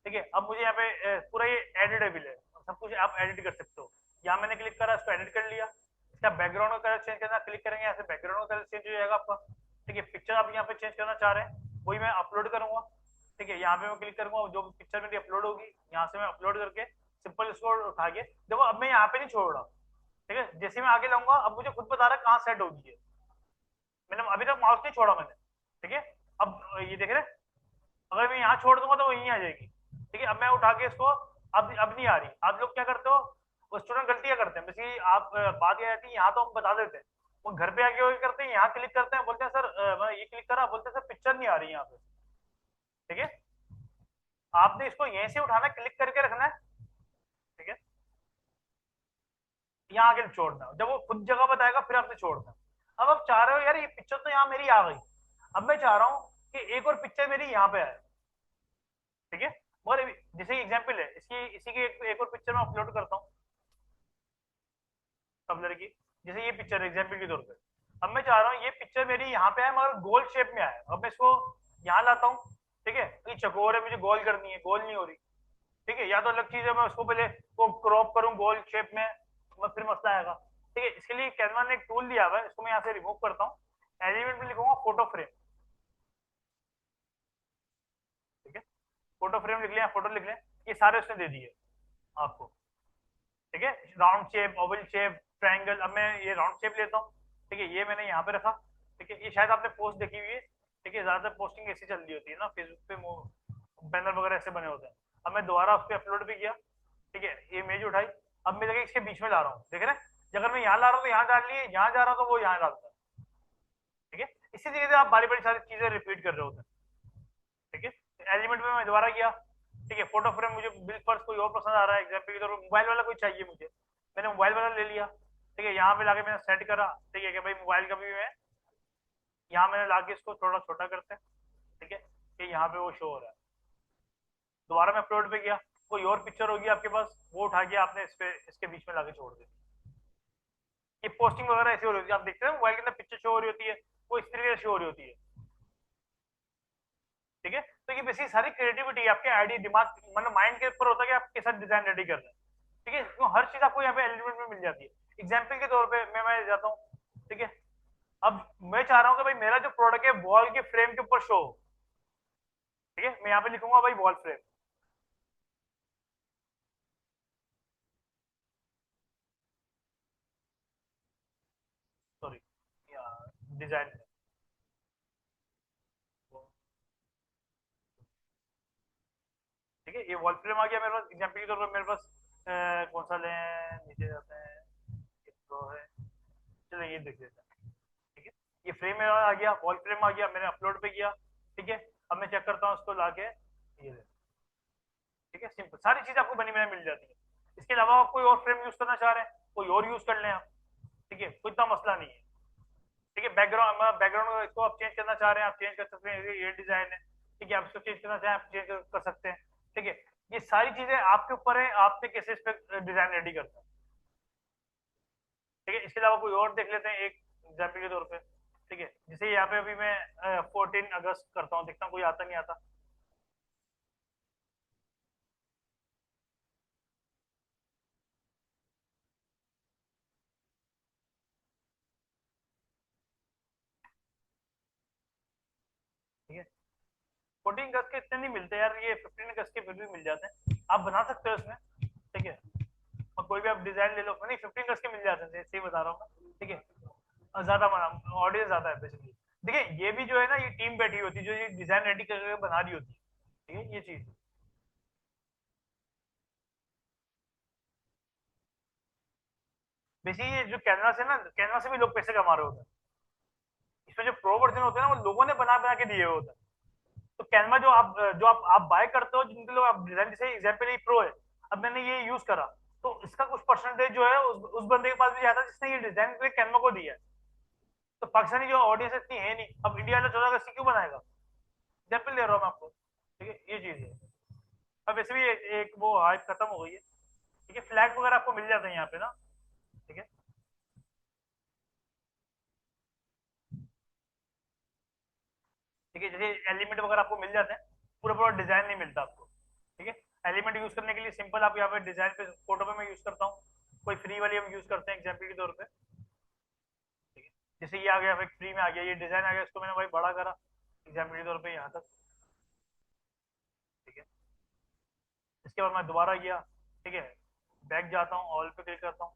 ठीक है, अब मुझे यहाँ पे पूरा ये एडिटेबल है, सब कुछ आप एडिट कर सकते हो। यहाँ मैंने क्लिक करा, इसको एडिट कर लिया। इसका बैकग्राउंड का कलर चेंज करना, क्लिक करेंगे यहाँ से बैकग्राउंड का कलर चेंज हो जाएगा आपका। ठीक है, पिक्चर आप यहाँ पे चेंज करना चाह रहे हैं, वही मैं अपलोड करूंगा। ठीक है, यहाँ पे मैं क्लिक करूंगा, जो पिक्चर मेरी अपलोड होगी यहाँ से मैं अपलोड करके सिंपल इसको उठा के देखो। अब मैं यहाँ पे नहीं छोड़ रहा। ठीक है, जैसे मैं आगे लाऊंगा, अब मुझे खुद बता रहा है कहाँ सेट होगी है। मैंने अभी तक माउस नहीं छोड़ा मैंने। ठीक है, अब ये देख रहे हैं, अगर मैं यहाँ छोड़ दूंगा तो वो यहीं आ जाएगी। ठीक है, अब मैं उठा के इसको, अब नहीं आ रही। आप लोग क्या करते हो, वो स्टूडेंट गलतियां करते हैं, बेसिकली आप बात ये आती है, यहाँ तो हम बता देते हैं, वो घर पे आके वो करते हैं, यहाँ क्लिक करते हैं, बोलते हैं सर मैं ये क्लिक करा, बोलते हैं सर पिक्चर नहीं आ रही यहाँ पे। ठीक है, आपने इसको यहीं से उठाना, क्लिक करके रखना है। ठीक है, यहाँ आगे छोड़ना, जब वो खुद जगह बताएगा फिर आपने छोड़ना। अब आप चाह रहे हो यार ये पिक्चर तो यहाँ मेरी आ गई, अब मैं चाह रहा हूँ कि एक और पिक्चर मेरी यहाँ पे आए। ठीक है, और जैसे एग्जांपल है इसकी, इसी की एक और पिक्चर मैं अपलोड करता हूँ टम्बलर की। जैसे ये पिक्चर एग्जांपल के तौर पे, अब मैं चाह रहा हूँ ये पिक्चर मेरी यहाँ पे आए मगर गोल शेप में आए। अब मैं इसको यहाँ लाता हूँ। ठीक है, ये चकोर है, मुझे गोल करनी है, गोल नहीं हो रही। ठीक है, या तो अलग चीज है, मैं उसको पहले वो क्रॉप करूँ गोल शेप में, फिर मसला आएगा। ठीक है, इसके लिए कैनवा ने एक टूल दिया हुआ है, इसको मैं यहाँ से रिमूव करता हूँ। एलिमेंट में लिखूंगा फोटो फ्रेम। ठीक है, फोटो फ्रेम लिख लिया, फोटो लिख लें, ये सारे उसने दे दिए आपको। ठीक है, round shape, Oval shape, triangle. अब मैं ये राउंड शेप लेता हूँ। ठीक है, ये मैंने यहाँ पे रखा। ठीक है, ये शायद आपने पोस्ट देखी हुई है। ठीक है, ज्यादातर पोस्टिंग ऐसी चल रही होती है ना फेसबुक पे, बैनर वगैरह ऐसे बने होते हैं। अब मैं दोबारा उस पर अपलोड भी किया। ठीक है, ये इमेज उठाई, अब मैं जगह इसके बीच में ला रहा हूँ, देख रहे हैं, अगर मैं यहाँ ला रहा हूँ तो यहाँ डाल लिए, यहाँ जा रहा हूँ तो वो यहाँ डालता है। ठीक है, इसी तरीके से आप बारी बारी सारी चीजें रिपीट कर रहे होते हैं। ठीक है, एलिमेंट में मैं दोबारा किया। ठीक है, फोटो फ्रेम मुझे बिल पर कोई और पसंद आ रहा है, एग्जाम्पल के तौर पर मोबाइल वाला कोई चाहिए मुझे, मैंने मोबाइल वाला ले लिया। ठीक है, यहाँ पे लाके मैंने सेट करा। ठीक है कि भाई मोबाइल का भी मैं यहाँ मैंने लाके इसको थोड़ा छोटा करते हैं। ठीक है, कि यहाँ पे वो शो हो रहा है। दोबारा मैं अपलोड पे गया, कोई और पिक्चर होगी आपके पास, वो उठा के आपने इस पे इसके बीच में लाके छोड़ दी। ये पोस्टिंग वगैरह ऐसी हो रही होती है, आप देखते हैं मोबाइल के अंदर पिक्चर शो हो रही होती है, वो इस तरीके से शो हो रही होती है। ठीक है, तो ये बेसिक सारी क्रिएटिविटी आपके आईडी दिमाग मतलब माइंड के ऊपर होता है कि आप कैसा डिजाइन रेडी कर रहे हैं। ठीक है, क्यों हर चीज आपको यहाँ पे एलिमेंट में मिल जाती है। एग्जाम्पल के तौर पे मैं जाता हूँ। ठीक है, अब मैं चाह रहा हूँ कि भाई मेरा जो प्रोडक्ट है वॉल के फ्रेम के ऊपर शो हो। ठीक है, मैं यहाँ पे लिखूंगा भाई वॉल फ्रेम, सॉरी डिजाइन। ठीक है, ये वॉल फ्रेम आ गया मेरे पास। एग्जाम्पल के तौर पर मेरे पास कौन सा लें, नीचे जाते हैं, ये प्रो है, चलो ये देख लेते हैं। ठीक है, ये फ्रेम मेरा आ गया, वॉल फ्रेम आ गया, मैंने अपलोड पे किया। ठीक है, अब मैं चेक करता हूँ उसको लाके, ये ले। ठीक है, सिंपल सारी चीज आपको बनी बनाई मिल जाती है। इसके अलावा आप कोई और फ्रेम यूज करना चाह रहे हैं, कोई और यूज कर लें आप। ठीक है, कोई इतना मसला नहीं है। ठीक है, बैकग्राउंड बैकग्राउंड को आप चेंज करना चाह रहे हैं, आप चेंज कर सकते हैं, ये डिजाइन है। ठीक है, आप इसको चेंज करना चाहें, आप चेंज कर सकते हैं। ठीक है, ये सारी चीजें आपके ऊपर है, आपने कैसे इस पे डिजाइन रेडी करना है। ठीक है, इसके अलावा कोई और देख लेते हैं एक एग्जाम्पल के तौर पे। ठीक है, जैसे यहाँ पे अभी मैं 14 अगस्त करता हूँ, देखता हूँ कोई आता नहीं आता। ठीक है, 14 अगस्त के इतने नहीं मिलते यार, ये 15 अगस्त के फिर भी मिल जाते हैं, आप बना सकते हो इसमें। ठीक है, और कोई भी आप डिजाइन ले लो, नहीं 15 अगस्त के मिल जाते हैं, सही बता रहा हूँ। ठीक है, और ज्यादा बना, ऑडियंस ज्यादा है बेसिकली। देखिए, ये भी जो है ना, ये टीम बैठी होती है जो ये डिजाइन रेडी करके बना रही होती है। ठीक है, ये चीज बेसिकली ये जो कैनवास है ना, कैनवास से भी लोग पैसे कमा रहे होते हैं। इसमें जो प्रो वर्जन होते हैं ना, वो लोगों ने बना बना के दिए हुए होते हैं। तो कैनवा जो आप बाय करते हो, जिनके लोग आप डिजाइन, जैसे एग्जाम्पल ये प्रो है, अब मैंने ये यूज करा, तो इसका कुछ परसेंटेज जो है उस बंदे के पास भी जाता है जिसने ये डिजाइन कैनवा को दिया है। तो पाकिस्तानी जो ऑडियंस इतनी है नहीं, अब इंडिया वाला 14 अगस्त क्यों बनाएगा? एग्जाम्पल ले रहा हूँ मैं आपको, ठीक है, ये चीज है। अब वैसे भी एक वो हाइप खत्म हो गई है, ठीक है, फ्लैग वगैरह आपको मिल जाते हैं यहाँ पे ना, ठीक है। ठीक है, जैसे एलिमेंट वगैरह आपको मिल जाते हैं, पूरा पूरा डिजाइन नहीं मिलता आपको, ठीक है। एलिमेंट यूज करने के लिए सिंपल आप यहाँ पे डिजाइन पे फोटो पे मैं यूज करता हूँ, कोई फ्री वाली हम यूज करते हैं एग्जाम्पल के तौर पे, ठीक है। जैसे ये आ गया भाई, फ्री में आ गया, ये डिजाइन आ गया, इसको मैंने भाई बड़ा करा एग्जाम्पल के तौर पे यहाँ तक, ठीक है। इसके बाद मैं दोबारा गया, ठीक है, बैक जाता हूँ, ऑल पे क्लिक करता हूँ,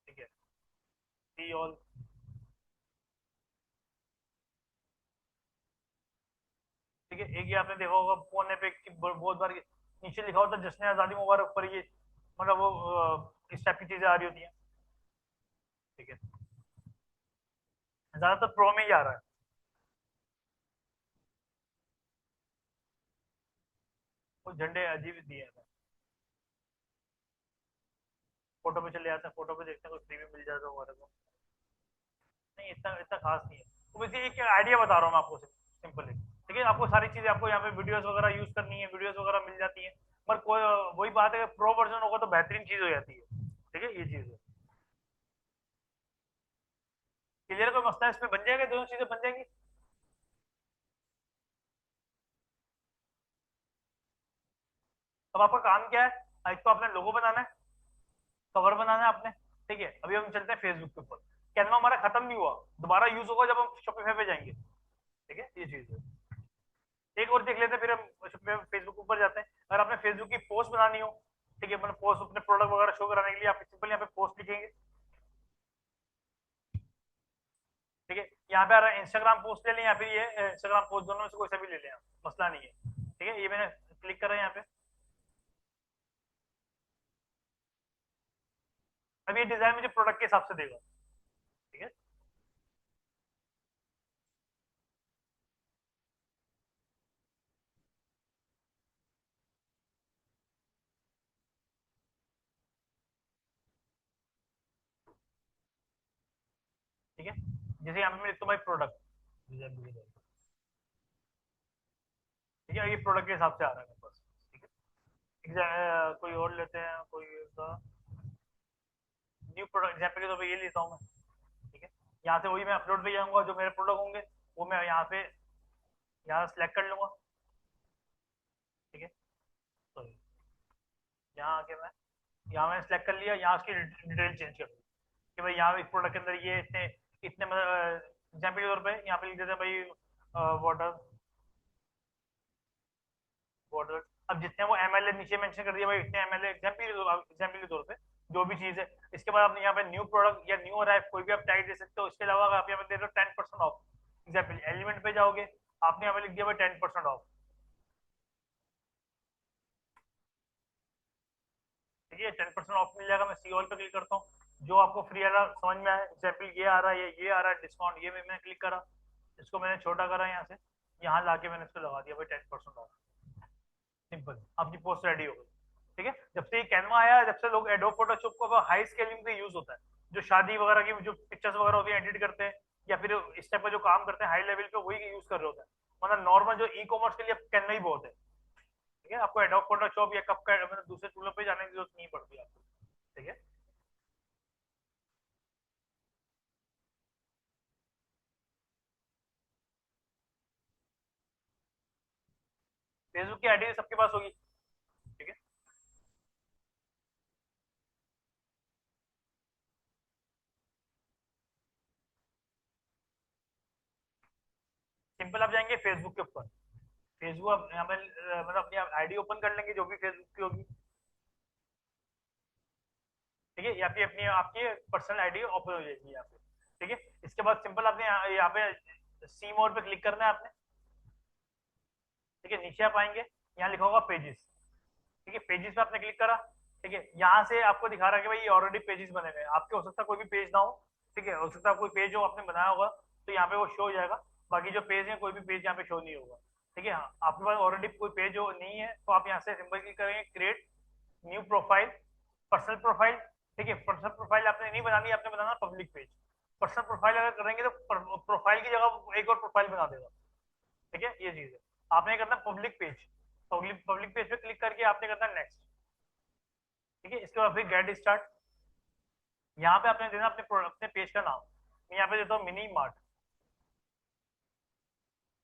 ठीक है, सी ऑल, ठीक है। एक ये आपने देखा होगा कोने पे कि बहुत बार नीचे लिखा होता है जश्न आजादी मुबारक पर, ये मतलब वो इस टाइप की चीजें आ रही होती हैं, ठीक है। ज्यादातर प्रो में ही आ रहा है। वो झंडे अजीब दिए हैं, फोटो पे चले जाते हैं, फोटो पे देखते हैं कोई फ्री में मिल जाता है हमारे को, नहीं इतना इतना खास नहीं है। तो वैसे एक आइडिया बता रहा हूँ मैं आपको सिंपली, ठीक है। आपको सारी चीजें आपको यहाँ पे वीडियोस वगैरह यूज करनी है, वीडियोस वगैरह मिल जाती है, पर कोई वही बात है, प्रो वर्जन होगा तो बेहतरीन चीज हो जाती है, ठीक है, ये चीज है। क्लियर, कोई मसला है इसमें, बन जाएगा, दोनों चीजें बन जाएंगी। अब आपका काम क्या है, एक तो आपने लोगो बनाना है, कवर बनाना है आपने, ठीक है। अभी हम चलते हैं फेसबुक के ऊपर, कैनवा हमारा खत्म नहीं हुआ, दोबारा यूज होगा जब हम शॉपिफाई पे जाएंगे, ठीक है, ये चीज है। एक और देख लेते हैं, फिर हम फेसबुक ऊपर जाते हैं। अगर आपने फेसबुक की पोस्ट बनानी हो, ठीक है, मतलब पोस्ट अपने प्रोडक्ट वगैरह शो कराने के लिए आप सिंपल यहाँ पे पोस्ट लिखेंगे, ठीक है। यहाँ पे आ रहा है इंस्टाग्राम पोस्ट ले लें या फिर ये इंस्टाग्राम पोस्ट, दोनों में से कोई सा भी ले लें आप, मसला नहीं है, ठीक है। ये मैंने क्लिक करा है यहाँ पे, अब ये डिजाइन मुझे प्रोडक्ट के हिसाब से देगा, ठीक है। ठीक है, जैसे यहाँ पे मैं लिखता हूँ भाई प्रोडक्ट, ठीक है, ये प्रोडक्ट के हिसाब से आ रहा है मेरे पास, ठीक है। कोई और लेते हैं, कोई न्यू प्रोडक्ट एग्जाम्पल के तौर पे ये लेता हूँ मैं, ठीक है। यहाँ से वही मैं अपलोड पे जाऊंगा, जो मेरे प्रोडक्ट होंगे वो मैं यहाँ पे यहाँ सेलेक्ट कर लूंगा, ठीक है। तो यहाँ आके मैं यहाँ मैंने सेलेक्ट कर लिया, यहाँ उसकी डिटेल चेंज कर दी कि भाई यहाँ इस प्रोडक्ट के अंदर ये इतने इतने मतलब एग्जाम्पल के तौर पे यहाँ पे लिख देते हैं भाई वाटर वाटर। अब जितने वो एमएलए नीचे मेंशन कर दिया भाई, इतने एमएलए एग्जाम्पल के तौर पे जो भी चीज है। इसके बाद आपने यहाँ पे न्यू प्रोडक्ट या न्यू अराइव कोई भी आप टैग दे सकते हो। इसके अलावा आप यहाँ पे दे दो 10% ऑफ, एग्जाम्पल एलिमेंट पे जाओगे, आपने यहाँ पे लिख दिया भाई 10% ऑफ, ठीक है, 10% ऑफ मिल जाएगा। मैं सी ऑल पे क्लिक करता हूँ, जो आपको फ्री आ रहा समझ में आया, एग्जाम्पल ये आ रहा है, ये आ रहा है डिस्काउंट, ये मैंने क्लिक करा, इसको मैंने छोटा करा यहाँ से, यहाँ लाके मैंने इसको लगा दिया भाई 10% ऑफ, सिंपल, आपकी पोस्ट रेडी हो गई, ठीक है। जब से ये कैनवा आया, जब से लोग एडोब फोटोशॉप को हाई स्केलिंग पे यूज होता है, जो शादी वगैरह की जो पिक्चर्स वगैरह होती है एडिट करते हैं, या फिर इस टाइप का जो काम करते हैं हाई लेवल पे, वही यूज कर रहे होते हैं। मतलब नॉर्मल जो ई कॉमर्स के लिए कैनवा ही बहुत है, ठीक है। आपको एडोब फोटोशॉप या कब का मतलब दूसरे टूलों पे जाने की जरूरत नहीं पड़ती आपको, ठीक है। फेसबुक की आईडी सबके पास होगी, ठीक है। सिंपल आप जाएंगे फेसबुक के ऊपर, फेसबुक आप यहाँ पे मतलब अपनी आईडी ओपन कर लेंगे जो भी फेसबुक की होगी, ठीक है। या फिर अपनी आपकी पर्सनल आईडी ओपन हो जाएगी यहाँ पे, ठीक है। इसके बाद सिंपल आपने यहाँ पे सी मोर पे क्लिक करना है आपने, ठीक है। नीचे आप आएंगे, यहाँ लिखा होगा पेजेस, ठीक है, पेजेस पे आपने क्लिक करा, ठीक है। यहाँ से आपको दिखा रहा है कि भाई ये ऑलरेडी पेजेस बने हुए हैं आपके, हो सकता है कोई भी पेज ना हो, ठीक है, हो सकता है कोई पेज जो आपने बनाया होगा तो यहाँ पे वो शो हो जाएगा, बाकी जो पेज है कोई भी पेज यहाँ पे शो नहीं होगा, ठीक है। हाँ, आपके पास ऑलरेडी कोई पेज जो नहीं है तो आप यहाँ से सिंपल क्लिक करेंगे create new profile, personal profile, ठीक है। पर्सनल प्रोफाइल आपने नहीं बनानी, आपने बनाना पब्लिक पेज, पर्सनल प्रोफाइल अगर करेंगे तो प्रोफाइल की जगह एक और प्रोफाइल बना देगा। ठीक है, ये चीज है। आपने करना पब्लिक पेज, पब्लिक पेज पे क्लिक करके आपने करना नेक्स्ट। ठीक है, इसके बाद फिर गेट स्टार्ट। यहाँ पे आपने देना अपने पेज का नाम। मैं यहाँ पे देता हूँ मिनी मार्ट।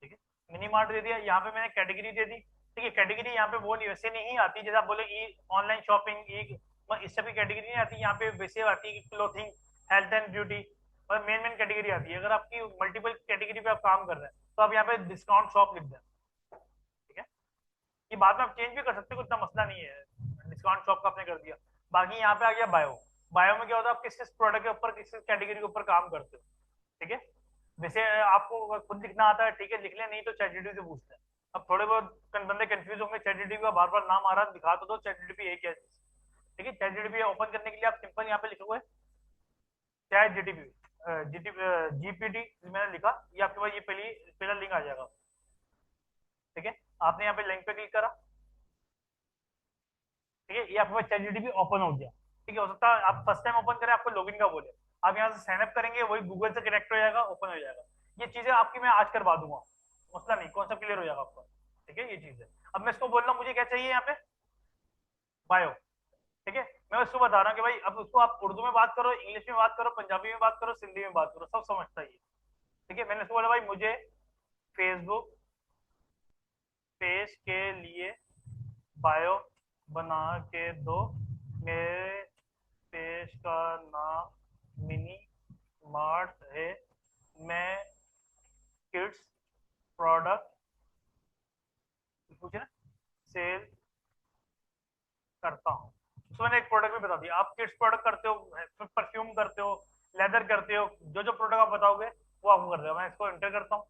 ठीक है, मिनी मार्ट दे दिया। यहाँ पे मैंने कैटेगरी दे दी। ठीक है, कैटेगरी यहाँ पे वो नहीं, वैसे नहीं आती जैसे आप बोले ई ऑनलाइन शॉपिंग ई, इस सब की कैटेगरी नहीं आती यहाँ पे, वैसे आती है क्लोथिंग, हेल्थ एंड ब्यूटी, और मेन मेन कैटेगरी आती है। अगर आपकी मल्टीपल कैटेगरी पे आप काम कर रहे हैं तो आप यहाँ पे डिस्काउंट शॉप लिख दें। ठीक है, ये बाद में आप चेंज भी कर सकते हो, इतना मसला नहीं है। डिस्काउंट शॉप का आपने कर दिया। बाकी यहाँ पे आ गया बायो। बायो में क्या होता है, आप किस किस प्रोडक्ट के ऊपर किस किस कैटेगरी के ऊपर काम करते हो। ठीक है, वैसे आपको अगर खुद लिखना आता है ठीक है, लिख ले, नहीं तो चैट जीपीटी से पूछते हैं। अब थोड़े बहुत बंदे कंफ्यूज होंगे, चैट जीपीटी का बार बार नाम आ रहा है, दिखा तो दो चैट जीपीटी है क्या चीज। ठीक है, चैट जीपीटी ओपन करने के लिए आप सिंपल यहाँ पे लिखोगे चैट जीटीपी जीपीटी मैंने लिखा, ये आपके पास ये पहला लिंक आ जाएगा। ठीक है, आपने यहाँ पे लिंक पे क्लिक करा। ठीक है, ये आपके पास चैट जीटीपी ओपन हो गया। ठीक है, हो सकता है आप फर्स्ट टाइम ओपन करें आपको लॉगिन का बोले, आप यहाँ से साइन अप करेंगे वही गूगल से कनेक्ट हो जाएगा, ओपन हो जाएगा। ये चीजें आपकी मैं आज करवा दूंगा, मसला नहीं, कॉन्सेप्ट क्लियर हो जाएगा आपका। ठीक है, ये चीज है। अब मैं इसको बोल रहा हूँ मुझे क्या चाहिए यहाँ पे, बायो। ठीक है, मैं उसको बता रहा हूँ कि भाई अब उसको आप उर्दू में बात करो, इंग्लिश में बात करो, पंजाबी में बात करो, सिंधी में बात करो, सब समझता ही है। ठीक है, मैंने उसको बोला भाई मुझे फेसबुक पेज के लिए बायो बना के दो, मेरे पेज का नाम मिनी मार्ट है, मैं किड्स प्रोडक्ट पूछे ना सेल करता हूँ। उसमें मैंने एक प्रोडक्ट भी बता दिया, आप किड्स प्रोडक्ट करते हो, परफ्यूम करते हो, लेदर करते हो, जो जो प्रोडक्ट आप बताओगे वो आपको कर देगा। मैं इसको एंटर करता हूँ।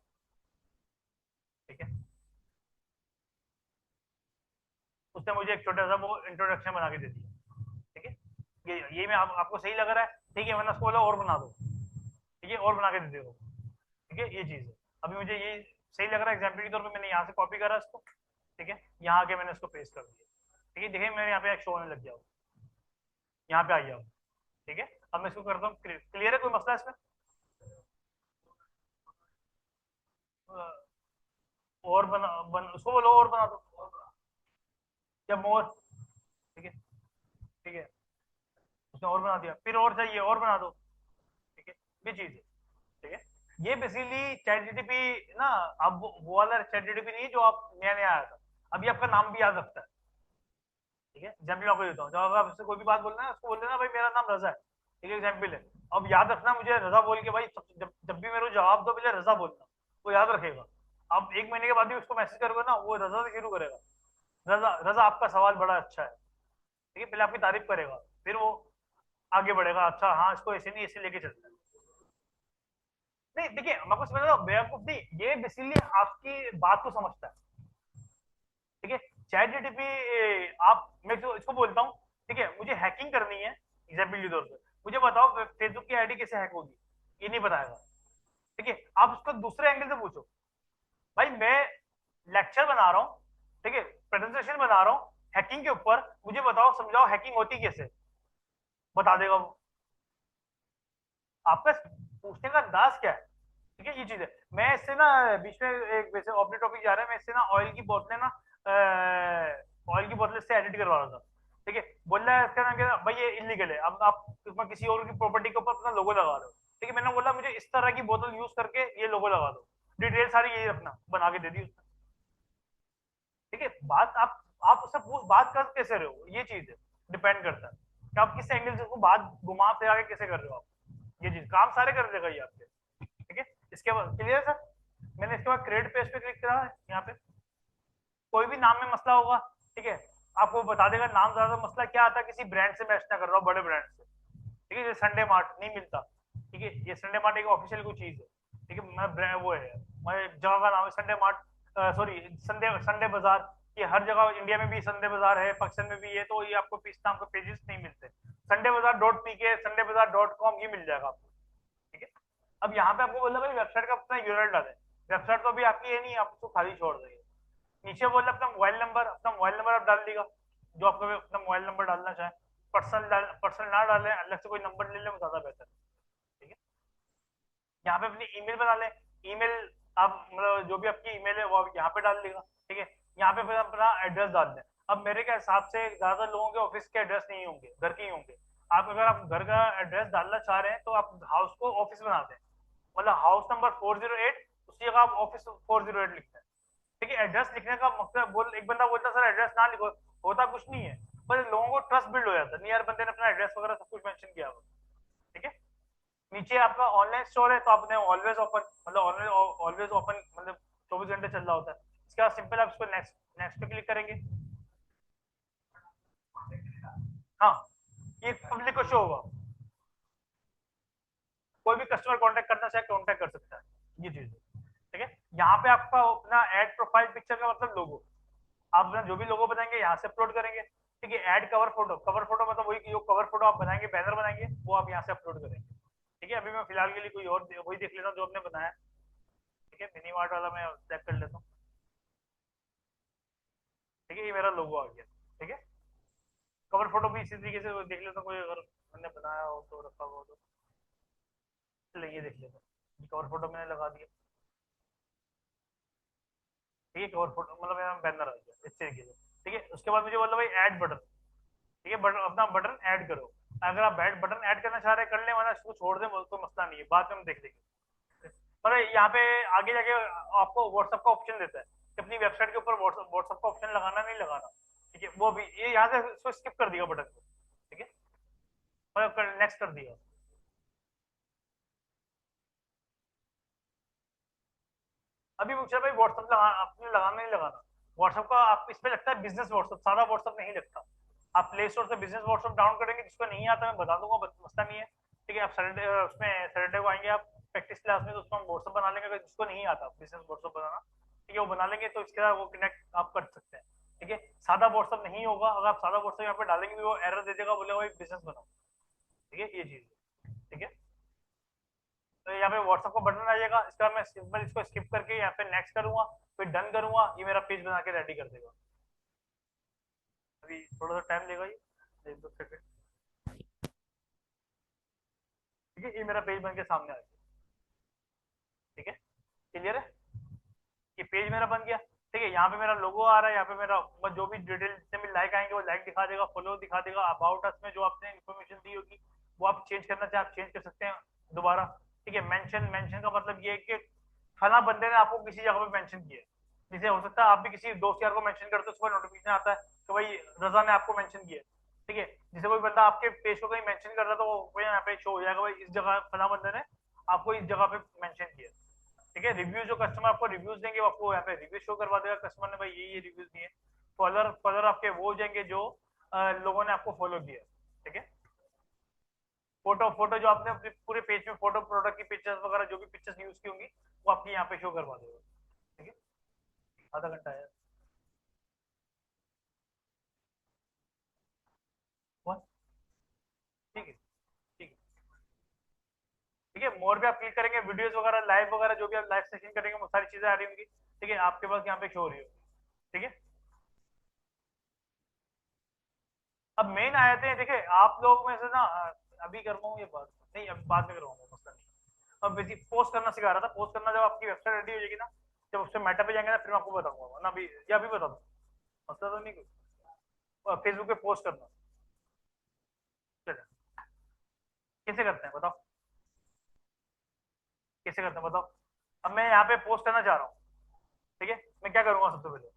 ठीक है, उसने मुझे एक छोटा सा वो इंट्रोडक्शन बना के दे दिया। ठीक है, ये मैं आपको सही लग रहा है। ठीक है, मैंने उसको बोला और बना दो। ठीक है, और बना के दे दो। ठीक है, ये चीज है। अभी मुझे ये सही लग रहा है, एग्जाम्पल के तौर पर मैंने यहाँ से कॉपी करा इसको। ठीक है, यहाँ आके मैंने इसको पेस्ट कर दिया। ठीक है, देखिए मेरे यहाँ पे एक शो होने लग गया, यहाँ पे आ गया। ठीक है, अब मैं इसको करता हूँ क्लियर है, कोई मसला है इसमें? और उसको बोलो और बना दो या मोर। ठीक है, ठीक है, उसने और बना दिया, फिर और चाहिए और बना दो। ठीक है, ये चीज है। ठीक है, ये बेसिकली चैट जीटीपी ना, अब वो वाला चैट जीटीपी नहीं जो आप नया नया आया था। अभी आपका नाम भी याद रखता है। ठीक है, एग्जाम्पल मैं आपको देता हूँ, जब आप उससे कोई भी बात बोलना है उसको बोल देना भाई मेरा नाम रजा है। ठीक है, एग्जाम्पल है। अब याद रखना मुझे रजा बोल के भाई, जब भी मेरे को जवाब दो पहले रजा बोलना, वो याद रखेगा। अब एक महीने के बाद भी उसको मैसेज करोगे ना, वो रजा से शुरू करेगा, रजा रजा आपका सवाल बड़ा अच्छा है। ठीक है, पहले आपकी तारीफ करेगा, फिर वो आगे बढ़ेगा, अच्छा हाँ इसको ऐसे नहीं ऐसे लेके चलता है। नहीं देखिए, मैं आपको समझ रहा हूँ, बेवकूफ नहीं, ये बेसिकली आपकी बात को समझता है। ठीक है, चैट जीटीपी आप, मैं तो इसको बोलता हूँ ठीक है मुझे हैकिंग करनी है, एग्जाम्पल के तौर पर मुझे बताओ फेसबुक की आईडी कैसे हैक होगी, ये नहीं बताएगा। ठीक है, आप उसको दूसरे एंगल से पूछो, भाई मैं लेक्चर बना रहा हूँ, ठीक है प्रेजेंटेशन बना रहा हूँ हैकिंग के ऊपर, मुझे बताओ समझाओ हैकिंग होती कैसे, बता देगा वो। आपका पूछने का अंदाज क्या है। ठीक है, ये चीज है। मैं इससे ना बीच में एक वैसे ऑफ टॉपिक जा रहा है, मैं इससे ना ऑयल की बोतलें ना, ऑयल की बोतलें से एडिट करवा रहा था। ठीक है, बोल रहा है इसका नाम क्या है? भाई ये इलीगल है, अब आप उसमें किसी और की प्रॉपर्टी के ऊपर अपना लोगो लगा रहे हो। ठीक है, मैंने बोला मुझे इस तरह की बोतल यूज करके ये लोगो लगा दो, डिटेल सारी यही रखना, बना के दे दी उसने। ठीक है, बात आप उससे बात कर कैसे रहे हो, ये चीज है, डिपेंड करता है कि आप किस एंगल से उसको बात घुमा फिरा के कैसे कर रहे हो आप। ये चीज काम सारे कर देगा ये आपके। ठीक है, इसके बाद क्लियर सर। मैंने इसके बाद क्रिएट पेज पे क्लिक करा है, यहाँ पे कोई भी नाम में मसला होगा। ठीक है, आपको बता देगा नाम ज्यादा मसला क्या आता है, किसी ब्रांड से मैच ना कर रहा हो, बड़े ब्रांड से। ठीक है, जैसे संडे मार्ट नहीं मिलता। ठीक है, ये संडे मार्ट एक ऑफिशियल कोई चीज है। ठीक है, मैं ब्रांड वो है, मैं जगह का नाम है Sunday mart, sorry Sunday Sunday बाजार। ये हर जगह इंडिया में भी संडे बाजार है, पाकिस्तान में भी है, तो ये आपको इस नाम के पेजेस नहीं मिलते। संडे बाजार डॉट पी के, संडे बाजार डॉट कॉम, ये मिल जाएगा आपको। ठीक है, अब यहाँ पे आपको बोला भाई वेबसाइट का अपना यूआरएल डालें। वेबसाइट तो अभी आपकी है नहीं, आप उसको खाली छोड़ देंगे। नीचे बोला अपना मोबाइल नंबर आप डाल देगा, जो आपको अपना मोबाइल नंबर डालना चाहे। पर्सनल ना डालें, अलग से कोई नंबर ले लें वो ज्यादा बेहतर है। ठीक है, यहाँ पे अपनी ईमेल बना लें। ईमेल आप मतलब जो भी आपकी ईमेल है वो आप यहाँ पे डाल देगा। ठीक है, यहाँ पे फिर अपना एड्रेस डाल दें। अब मेरे के हिसाब से ज्यादातर लोगों के ऑफिस के एड्रेस नहीं होंगे, घर के ही होंगे। आप अगर आप घर का एड्रेस डालना चाह रहे हैं तो आप हाउस को ऑफिस बना दें, मतलब हाउस नंबर 408, उसी जगह आप ऑफिस 408 लिखते हैं। ठीक है, एड्रेस लिखने का मकसद, बोल एक बंदा बोलता सर एड्रेस ना लिखो, होता कुछ नहीं है, पर लोगों को ट्रस्ट बिल्ड हो जाता है, नहीं यार बंदे ने अपना एड्रेस वगैरह सब कुछ मेंशन किया हुआ। ठीक है, नीचे आपका ऑनलाइन स्टोर है तो आपने ऑलवेज ओपन, मतलब ऑलवेज ओपन, मतलब 24 घंटे चल रहा होता है। इसके बाद सिंपल आप इसको नेक्स्ट नेक्स्ट पे क्लिक करेंगे। हाँ, ये पब्लिक को शो होगा, कोई भी कस्टमर कांटेक्ट करना चाहे कांटेक्ट कर सकता है, ये चीज है। ठीक है, यहाँ पे आपका अपना ऐड प्रोफाइल पिक्चर का मतलब लोगो, आप अपना जो भी लोगो बनाएंगे यहाँ से अपलोड करेंगे। ठीक है, add cover photo, cover photo मतलब वही जो कवर फोटो आप बनाएंगे, बैनर बनाएंगे, वो आप यहाँ से अपलोड करेंगे। ठीक है, अभी मैं फिलहाल के लिए कोई और वही देख लेता हूँ जो हमने बनाया। ठीक है, मिनी मार्ट वाला मैं चेक कर लेता हूँ। ठीक है, ये मेरा लोगो आ गया। ठीक है, कवर फोटो भी इसी तरीके से देख लेता हूँ, कोई अगर मैंने बनाया हो तो रखा हो तो। चलिए ये देख लेता हूँ, कवर फोटो मैंने लगा दिया। ठीक है, कवर फोटो मतलब मेरा बैनर आ गया इस तरीके से। ठीक है, उसके बाद मुझे बोला भाई ऐड बटन। ठीक है, बटन, अपना बटन ऐड करो। अगर आप बैड बटन ऐड करना चाह रहे हैं कर ले, वरना इसको छोड़ दें, तो मसला नहीं है, बाद में हम देख लेंगे। पर यहाँ पे आगे जाके आपको व्हाट्सएप का ऑप्शन देता है कि अपनी वेबसाइट के ऊपर व्हाट्सएप व्हाट्सएप का ऑप्शन लगाना नहीं लगाना। ठीक है, वो भी ये यहाँ से इसको स्किप कर दिया बटन को। ठीक है, और नेक्स्ट कर दिया। अभी पूछा भाई व्हाट्सएप लगा, आपने लगाना नहीं लगाना। व्हाट्सएप का आप इस पे लगता है बिजनेस व्हाट्सएप, सादा व्हाट्सएप नहीं लगता। आप प्ले स्टोर से बिजनेस व्हाट्सएप डाउन करेंगे, जिसको नहीं आता मैं बता दूंगा, मसला नहीं है। ठीक है, आप सैटरडे उसमें सैटरडे को आएंगे आप प्रैक्टिस क्लास में, तो उसमें हम व्हाट्सएप बना लेंगे, अगर जिसको नहीं आता बिजनेस व्हाट्सएप बनाना। ठीक है, वो बना लेंगे, तो इसके साथ वो कनेक्ट आप कर सकते हैं। ठीक है, सादा व्हाट्सएप नहीं होगा, अगर आप सादा व्हाट्सएप यहाँ पे डालेंगे भी वो एरर दे देगा, बोलेगा भाई बिजनेस बनाओ। ठीक है, ये चीज है। ठीक है, तो यहाँ पे व्हाट्सएप का बटन आ जाएगा, इसका मैं सिंपल इसको स्किप करके यहाँ पे नेक्स्ट करूंगा, फिर डन करूंगा, ये मेरा पेज बना के रेडी कर देगा। अभी थोड़ा सा टाइम लेगा ये, 1-2 सेकंड। ठीक है, ये मेरा पेज बन के सामने आ गया। ठीक है, क्लियर है, ये पेज मेरा बन गया। ठीक है, यहाँ पे मेरा लोगो आ रहा है, यहाँ पे मेरा जो भी डिटेल जितने भी लाइक आएंगे वो लाइक दिखा देगा, फॉलो दिखा देगा, अबाउट अस में जो आपने इन्फॉर्मेशन दी होगी वो आप चेंज करना चाहे आप चेंज कर सकते हैं दोबारा। ठीक है, मेंशन, मेंशन का मतलब ये है कि फला बंदे ने आपको किसी जगह पे मेंशन किया है। जैसे हो सकता है आप भी किसी दोस्त यार को मेंशन करते हो, उसको नोटिफिकेशन आता है कि भाई रजा ने आपको मेंशन किया है। ठीक है, जैसे कोई बंदा आपके पेज को कहीं मेंशन कर रहा है तो वो यहाँ पे शो हो जाएगा, भाई इस जगह फला बंदे ने आपको इस जगह पे मेंशन किया है। ठीक है, रिव्यू जो कस्टमर आपको रिव्यूज देंगे वो आपको यहाँ पे रिव्यू शो करवा देगा, कस्टमर ने भाई ये रिव्यूज दिए। फॉलोअर फॉलोअर आपके वो हो जाएंगे जो लोगों ने आपको फॉलो किया। ठीक है, फोटो फोटो जो आपने अपने पूरे पेज में फोटो प्रोडक्ट की पिक्चर्स वगैरह जो भी पिक्चर्स यूज की होंगी वो आपकी यहाँ पे शो करवा देगा। ठीक है, आधा घंटा है। बस, ठीक है, ठीक है। ठीक है, मोर पे आप क्लिक करेंगे, वीडियोस वगैरह लाइव वगैरह जो भी आप लाइव सेशन करेंगे वो सारी चीजें आ रही होंगी। ठीक है, आपके पास यहाँ पे शो हो रही होगी। ठीक है, अब मेन आते हैं, देखिए आप लोग में से ना अभी कर रहा हूँ ये बात नहीं, अभी बाद में करवाऊंगा, मसला नहीं। अब बेसिक पोस्ट करना सिखा रहा था, पोस्ट करना जब आपकी वेबसाइट रेडी हो जाएगी ना, जब उससे मेटा पे जाएंगे ना फिर मैं आपको बताऊंगा ना, अभी या अभी बता दूँ, मसला तो नहीं कोई। फेसबुक पे पोस्ट करना, चलो कैसे करते हैं बताओ, कैसे करते हैं बताओ। अब मैं यहाँ पे पोस्ट करना चाह रहा हूँ। ठीक है, मैं क्या करूंगा सबसे पहले,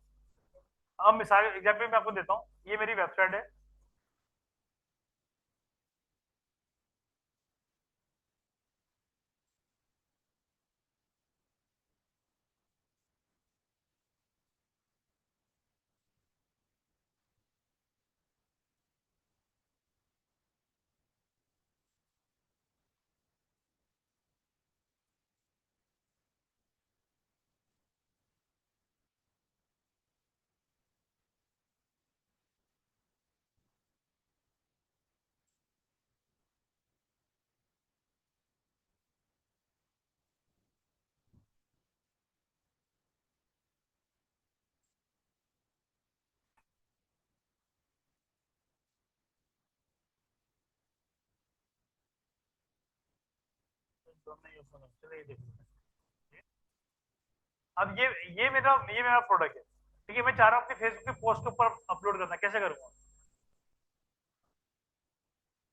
अब मिसाल एग्जाम्पल मैं आपको देता हूँ, ये मेरी वेबसाइट है। नहीं ओपन हो, चलो ये देख लेते हैं। अब ये मेरा प्रोडक्ट है, ठीक है। मैं चाह रहा हूँ अपनी फेसबुक की पोस्ट के ऊपर अपलोड करना, कैसे करूँगा?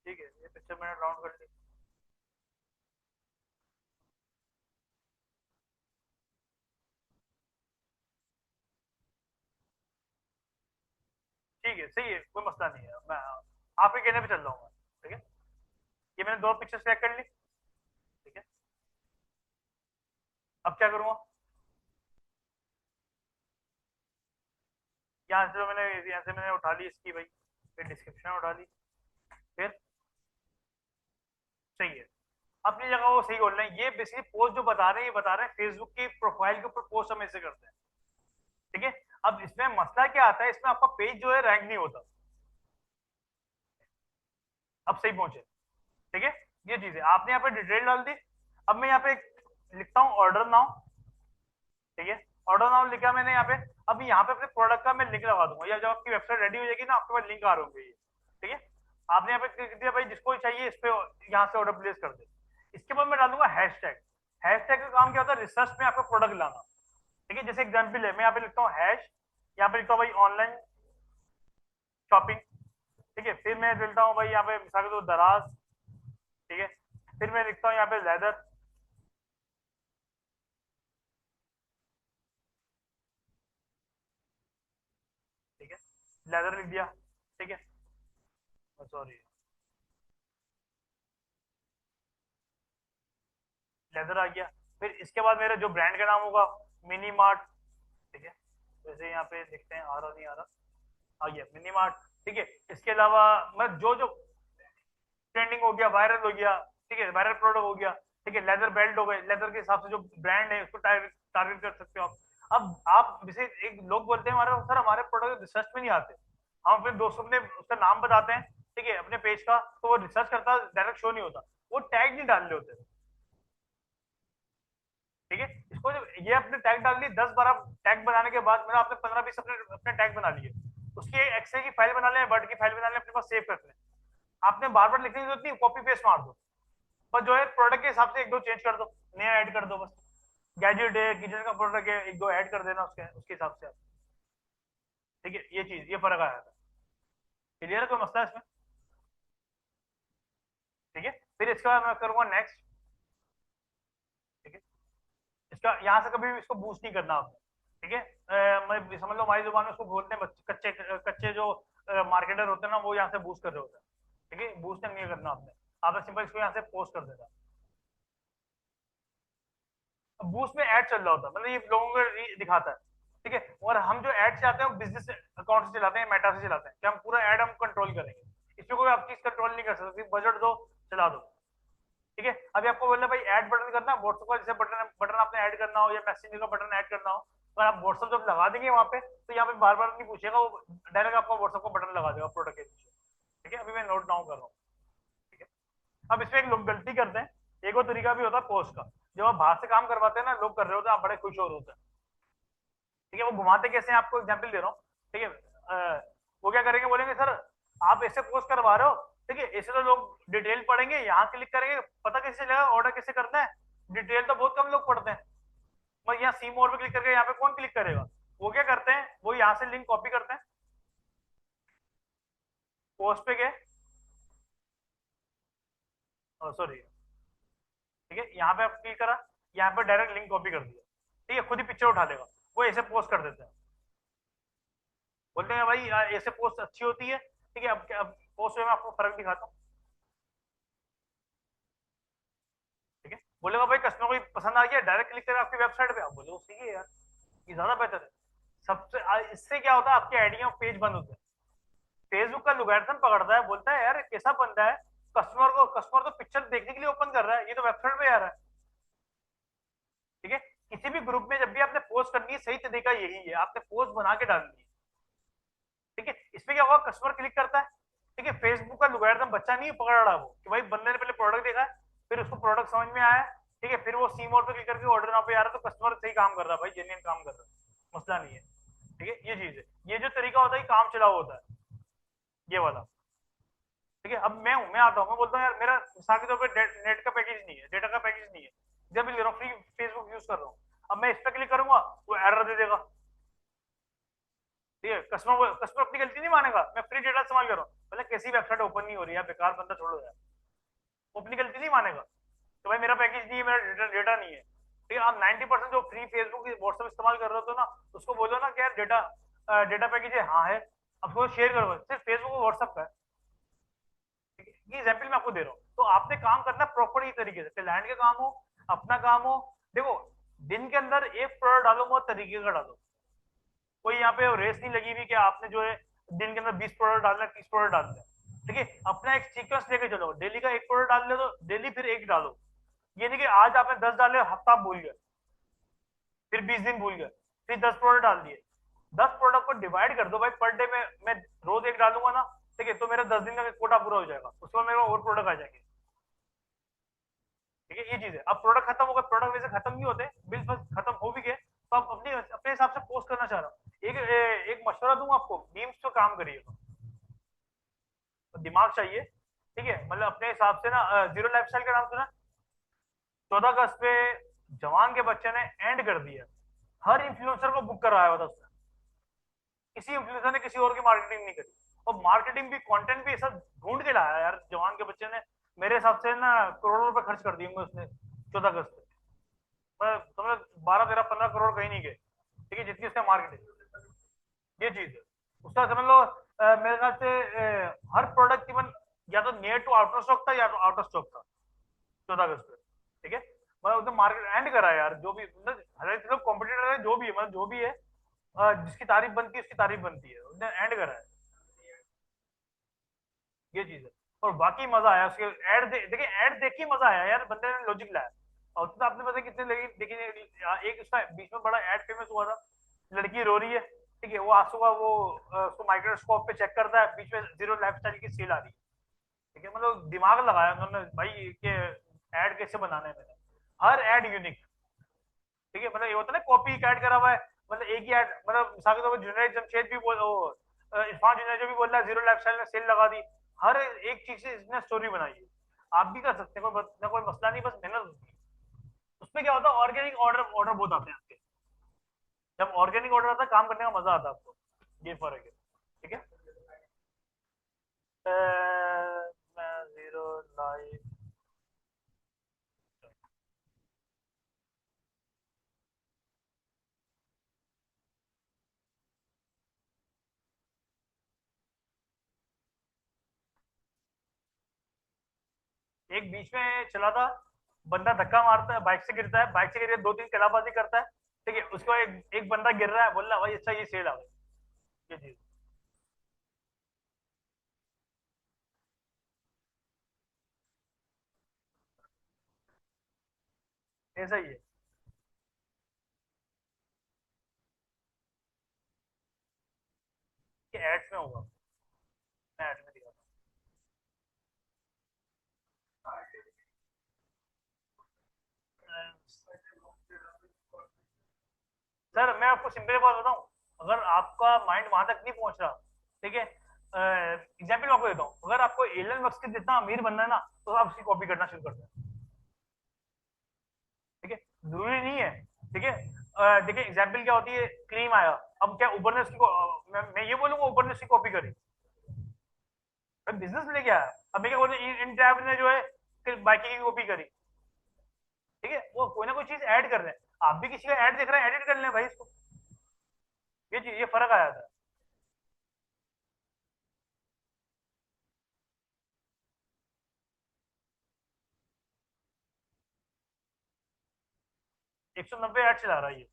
ठीक है, ये पिक्चर मैंने डाउनलोड कर ली। ठीक है, सही है, कोई मसला नहीं है, मैं आपके कहने पे चल रहा हूँ मैं, ठीक है। ये मैंने दो पिक्चर सेलेक्ट कर ली, ठीक है। अब क्या करूँगा? यहाँ से मैंने उठा ली इसकी भाई, फिर डिस्क्रिप्शन उठा ली, फिर सही है। अपनी जगह वो सही बोल रहे हैं, ये बेसिकली पोस्ट जो बता रहे हैं, ये बता रहे हैं फेसबुक की प्रोफाइल के ऊपर पोस्ट हम ऐसे करते हैं, ठीक है। अब इसमें मसला क्या आता है, इसमें आपका पेज जो है रैंक नहीं होता। अब सही पहुंचे, ठीक है। ये चीज है, आपने यहाँ पे डिटेल डाल दी। अब मैं यहाँ पे लिखता हूँ ऑर्डर नाउ, ठीक है। ऑर्डर नाउ लिखा मैंने यहाँ पे। अब यहाँ पे अपने प्रोडक्ट का मैं लिंक लगा दूंगा, या जब आपकी वेबसाइट रेडी हो जाएगी ना, आपके पास लिंक आ रहे होंगे ये, ठीक है। आपने यहाँ पे क्लिक दिया भाई, जिसको चाहिए इस पे यहाँ से ऑर्डर प्लेस कर दे। इसके बाद मैं डालूंगा हैशटैग। हैशटैग का काम क्या होता है? रिसर्च में आपका प्रोडक्ट लाना, ठीक है। जैसे एग्जाम्पल है, मैं यहाँ पे लिखता हूँ हैश, यहाँ पे लिखता हूँ भाई ऑनलाइन शॉपिंग, ठीक है। फिर मैं लिखता हूँ भाई यहाँ पे मिसाल के तौर पर दराज, ठीक है। फिर मैं लिखता हूँ यहाँ पे लेदर, ठीक है। लेदर लिख दिया, ठीक है। सॉरी, लेदर आ गया। फिर इसके बाद मेरा जो ब्रांड का नाम होगा, मिनी मार्ट, ठीक है। वैसे यहाँ पे देखते हैं आ रहा नहीं आ रहा, आ गया मिनी मार्ट, ठीक है। इसके अलावा मैं जो जो ट्रेंडिंग हो गया, वायरल हो गया, ठीक है, वायरल प्रोडक्ट हो गया, ठीक है। लेदर बेल्ट हो गए, लेदर के हिसाब से जो ब्रांड है उसको टारगेट कर सकते हो आप। अब आप जैसे एक लोग बोलते हैं हमारे सर हमारे प्रोडक्ट रिसर्च में नहीं आते, हम अपने दोस्तों ने उसका नाम बताते हैं, ठीक है, अपने पेज का, तो वो रिसर्च करता डायरेक्ट शो नहीं होता, वो टैग नहीं डाल रहे होते, ठीक है। इसको जब ये अपने टैग डाल दी, 10-12 टैग बनाने के बाद मैंने आपने 15-20 अपने अपने टैग बना लिए, उसकी एक्सेल की फाइल बना लें, वर्ड की फाइल बना लें, अपने पास सेव कर लें। आपने बार बार लिखने की जरूरत नहीं, कॉपी पेस्ट मार दो, बस जो है प्रोडक्ट के हिसाब से एक दो चेंज कर दो, नया ऐड कर दो बस। गैजेट है, किचन का प्रोडक्ट है, एक दो ऐड कर देना उसके उसके हिसाब से आप, ठीक है। ये चीज, ये फर्क आया था। क्लियर है, कोई मसला है इसमें? ठीक है। फिर इसके बाद मैं करूंगा नेक्स्ट, ठीक है। इसका यहाँ से कभी भी इसको बूस्ट नहीं करना आपको, ठीक है। मैं समझ लो हमारी जुबान में उसको बोलते हैं कच्चे कच्चे जो मार्केटर होते हैं ना, वो यहाँ से बूस्ट कर रहे होते हैं, ठीक है। बूस्ट नहीं करना आपने, आपने सिंपल इसको यहाँ से पोस्ट कर देना। बूस्ट में ऐड चल रहा होता है, मतलब ये लोगों को दिखाता है, ठीक है। और हम जो ऐड चाहते हैं वो बिजनेस अकाउंट से चलाते हैं, मेटा से चलाते हैं, कि हम पूरा ऐड हम कंट्रोल करेंगे, इसमें कोई आपकी कंट्रोल नहीं कर सकती, बजट दो, चला दो, ठीक है। अभी आपको बोलना भाई ऐड बटन करना है व्हाट्सएप का, जैसे बटन बटन आपने ऐड करना हो या मैसेजिंग का बटन ऐड करना हो, तो आप व्हाट्सएप जब लगा देंगे वहां पे, तो यहाँ पे बार बार नहीं पूछेगा, वो डायरेक्ट आपका व्हाट्सएप का बटन लगा देगा प्रोडक्ट के नीचे, ठीक है। अभी मैं नोट डाउन कर रहा हूँ, ठीक है। अब इसमें एक लोग गलती करते हैं, एक और तरीका भी होता है पोस्ट का, जब आप बाहर से काम करवाते हैं ना, लोग कर रहे होते हैं, आप बड़े खुश हो रहे होते हैं, ठीक है। वो घुमाते कैसे हैं, आपको एग्जाम्पल दे रहा हूँ, ठीक है। वो क्या करेंगे, बोलेंगे सर आप ऐसे पोस्ट करवा रहे हो, ठीक है, ऐसे तो लोग डिटेल पढ़ेंगे, यहाँ क्लिक करेंगे, पता कैसे चलेगा ऑर्डर कैसे करना है, डिटेल तो बहुत कम लोग पढ़ते हैं, मैं यहाँ सी मोर पे क्लिक करके यहाँ पे कौन क्लिक करेगा? वो क्या करते हैं, वो यहाँ से लिंक कॉपी करते हैं, पोस्ट पे गए, सॉरी, ठीक है, यहाँ पे आप क्लिक करा, यहाँ पे डायरेक्ट लिंक कॉपी कर दिया, ठीक है, खुद ही पिक्चर उठा लेगा, वो ऐसे पोस्ट कर देते हैं, बोलते हैं भाई ऐसे पोस्ट अच्छी होती है, ठीक है। अब पोस्ट में मैं आपको फर्क दिखाता हूँ, ठीक है। बोलेगा भाई कस्टमर को पसंद आ गया, डायरेक्ट क्लिक करें आपकी वेबसाइट पे, आप बोले वो सही है यार, ये ज्यादा बेहतर है। सबसे इससे क्या होता है, आपके आइडिया पेज बंद होते हैं, फेसबुक का लुगैरिथम पकड़ता है, बोलता है यार कैसा बंदा है, कस्टमर तो पिक्चर देखने के लिए ओपन कर रहा है, ये तो वेबसाइट पे आ रहा है, ठीक है। किसी भी ग्रुप में जब भी आपने पोस्ट करनी है, सही तरीका यही है, आपने पोस्ट बना के डालनी है, ठीक है। इसमें क्या होगा, कस्टमर क्लिक करता है, ठीक है, फेसबुक का लुगैरिथम बच्चा नहीं पकड़ रहा वो, कि भाई बंदे ने पहले प्रोडक्ट देखा है, फिर उसको प्रोडक्ट समझ में आया, ठीक है, फिर वो सी मोड पे क्लिक करके ऑर्डर नाउ पे आ रहा है, तो कस्टमर सही काम कर रहा है भाई, जेन्युइन काम कर रहा है, मसला नहीं है, ठीक है। ये चीज है, ये जो तरीका होता है काम चला होता है, ये वाला, ठीक है, अब मैं आता हूँ, मैं बोलता हूँ यार मेरा मिसाल के तौर पे नेट का पैकेज नहीं है, डेटा का पैकेज नहीं है, जब भी ले रहा हूँ फ्री फेसबुक यूज कर रहा हूँ, अब मैं इस पर क्लिक करूंगा वो एरर दे देगा। ठीक है, कस्टमर कस्टमर अपनी गलती नहीं मानेगा, मैं फ्री डेटा इस्तेमाल कर रहा हूँ, मतलब कैसी वेबसाइट ओपन नहीं हो रही है, बेकार बंदा छोड़ो यार, वो अपनी गलती नहीं मानेगा, तो भाई मेरा पैकेज नहीं है, मेरा डेटा नहीं है। ठीक है, आप 90% जो फ्री फेसबुक व्हाट्सएप इस्तेमाल कर रहे हो तो ना, उसको बोलो ना कि यार डेटा डेटा पैकेज है, हाँ है, अब उसको शेयर करो, सिर्फ फेसबुक और व्हाट्सएप का है। ठीक है, ये एग्जाम्पल मैं आपको दे रहा हूँ, तो आपने काम करना प्रॉपर ही तरीके से, क्लाइंट का काम हो, अपना काम हो। देखो, दिन के अंदर एक प्रोडक्ट डालो, बहुत तरीके का डालो, कोई यहाँ पे रेस नहीं लगी हुई कि आपने जो है दिन के अंदर 20 प्रोडक्ट डालना है, 30 प्रोडक्ट डालना है। ठीक है, अपना एक सीक्वेंस लेके चलो, डेली का एक प्रोडक्ट डाल ले तो डेली फिर एक डालो, ये नहीं कि आज आपने 10 डाले हफ्ता भूल गए, फिर 20 दिन भूल गए, फिर 10 प्रोडक्ट डाल दिए। 10 प्रोडक्ट को डिवाइड कर दो भाई, पर डे में मैं रोज एक डालूंगा ना, ठीक है, तो मेरा 10 दिन का कोटा पूरा हो जाएगा, उसके बाद मेरे और प्रोडक्ट आ जाएंगे। ठीक है, ये चीज है। अब प्रोडक्ट खत्म होगा, प्रोडक्ट वैसे खत्म नहीं होते, बिल बस खत्म हो भी गए, तो आप अपने अपने हिसाब से पोस्ट करना चाह रहा हूँ। एक मशवरा दूंगा आपको, मीम्स पे काम करिएगा, तो दिमाग चाहिए। ठीक है, मतलब अपने हिसाब से ना, जीरो लाइफस्टाइल का नाम सुना? 14 अगस्त पे जवान के बच्चे ने एंड कर दिया, हर इन्फ्लुएंसर को बुक कराया हुआ था उसने, किसी इन्फ्लुएंसर ने किसी और की मार्केटिंग नहीं करी, और मार्केटिंग भी कंटेंट भी ऐसा ढूंढ के लाया यार जवान के बच्चे ने, मेरे हिसाब से ना करोड़ों रुपए खर्च कर दिए होंगे उसने 14 अगस्त पे, समझ, 12 13 15 करोड़ कहीं नहीं गए। ठीक है, जितनी उसने मार्केटिंग, ये चीज है उसका, समझ लो मेरे ख्याल से हर प्रोडक्ट इवन या तो near to out of stock था या तो आउट ऑफ स्टॉक था 14 अगस्त पे। ठीक है, मतलब उसने मार्केट एंड करा है यार, जो भी मतलब हर कॉम्पिटिटर है, जो भी है, मतलब जो भी है, जिसकी तारीफ बनती है उसकी तारीफ बनती है, उसने एंड करा है, ये चीज है। और बाकी मजा आया उसके देखिए, ऐड देख के मजा आया यार, बंदे ने लॉजिक लाया। और तो आपने पता कितने लगी देखिए, एक उसका बीच में बड़ा ऐड फेमस हुआ था, लड़की रो रही है, ठीक है, वो आंसू का वो उसको माइक्रोस्कोप पे चेक करता है, बीच में जीरो लाइफस्टाइल की सेल आ रही है। ठीक है, मतलब दिमाग लगाया उन्होंने भाई के ऐड कैसे बनाने में, हर ऐड यूनिक। ठीक है, मतलब ये होता है ना कॉपी ऐड करा हुआ है, मतलब एक ही ऐड, मतलब मिसाल के तौर पर जुनैद जमशेद भी बोल इरफान जुनैद जो भी बोल रहा है जीरो लाइफस्टाइल में सेल लगा दी, हर एक चीज से इसने स्टोरी बनाई है। आप भी कर सकते हैं, कोई मसला नहीं, बस मेहनत होती है। उसमें क्या होता है, ऑर्गेनिक ऑर्डर ऑर्डर बहुत आते हैं आपके, जब ऑर्गेनिक ऑर्डर आता है काम करने का मजा आता है आपको, ये फर्क है। ठीक है, मैं जीरो लाइफ, एक बीच में चला था, बंदा धक्का मारता है, बाइक से गिरता है, बाइक से गिर के 2 3 कलाबाजी करता है। ठीक है, उसको एक बंदा गिर रहा है, बोल रहा है भाई अच्छा ये सेल आ गई, ये चीज ऐसा ही है, कि एड्स में होगा, मैं एड में दिखाता हूँ। सर मैं आपको सिंपल बात बताऊं, अगर आपका माइंड वहां तक नहीं पहुंच रहा, ठीक है, एग्जाम्पल मैं आपको देता हूँ, अगर आपको एलन मस्क के जितना अमीर बनना है ना, तो आप उसकी कॉपी करना शुरू कर दें। ठीक है, जरूरी नहीं है। ठीक है, देखिए एग्जाम्पल क्या होती है, क्रीम आया, अब क्या उबर ने उसकी मैं ये बोलूंगा उबर ने उसकी कॉपी करी, बिजनेस लेके आया। अब मैं क्या बोलूँ, इन टैब ने जो है बाइकिंग की कॉपी करी। ठीक है, वो कोई ना कोई चीज ऐड कर रहे हैं, आप भी किसी का ऐड देख रहे हैं, एडिट कर लें भाई इसको, ये चीज, ये फर्क आया था। 190 ऐड चला रहा है ये।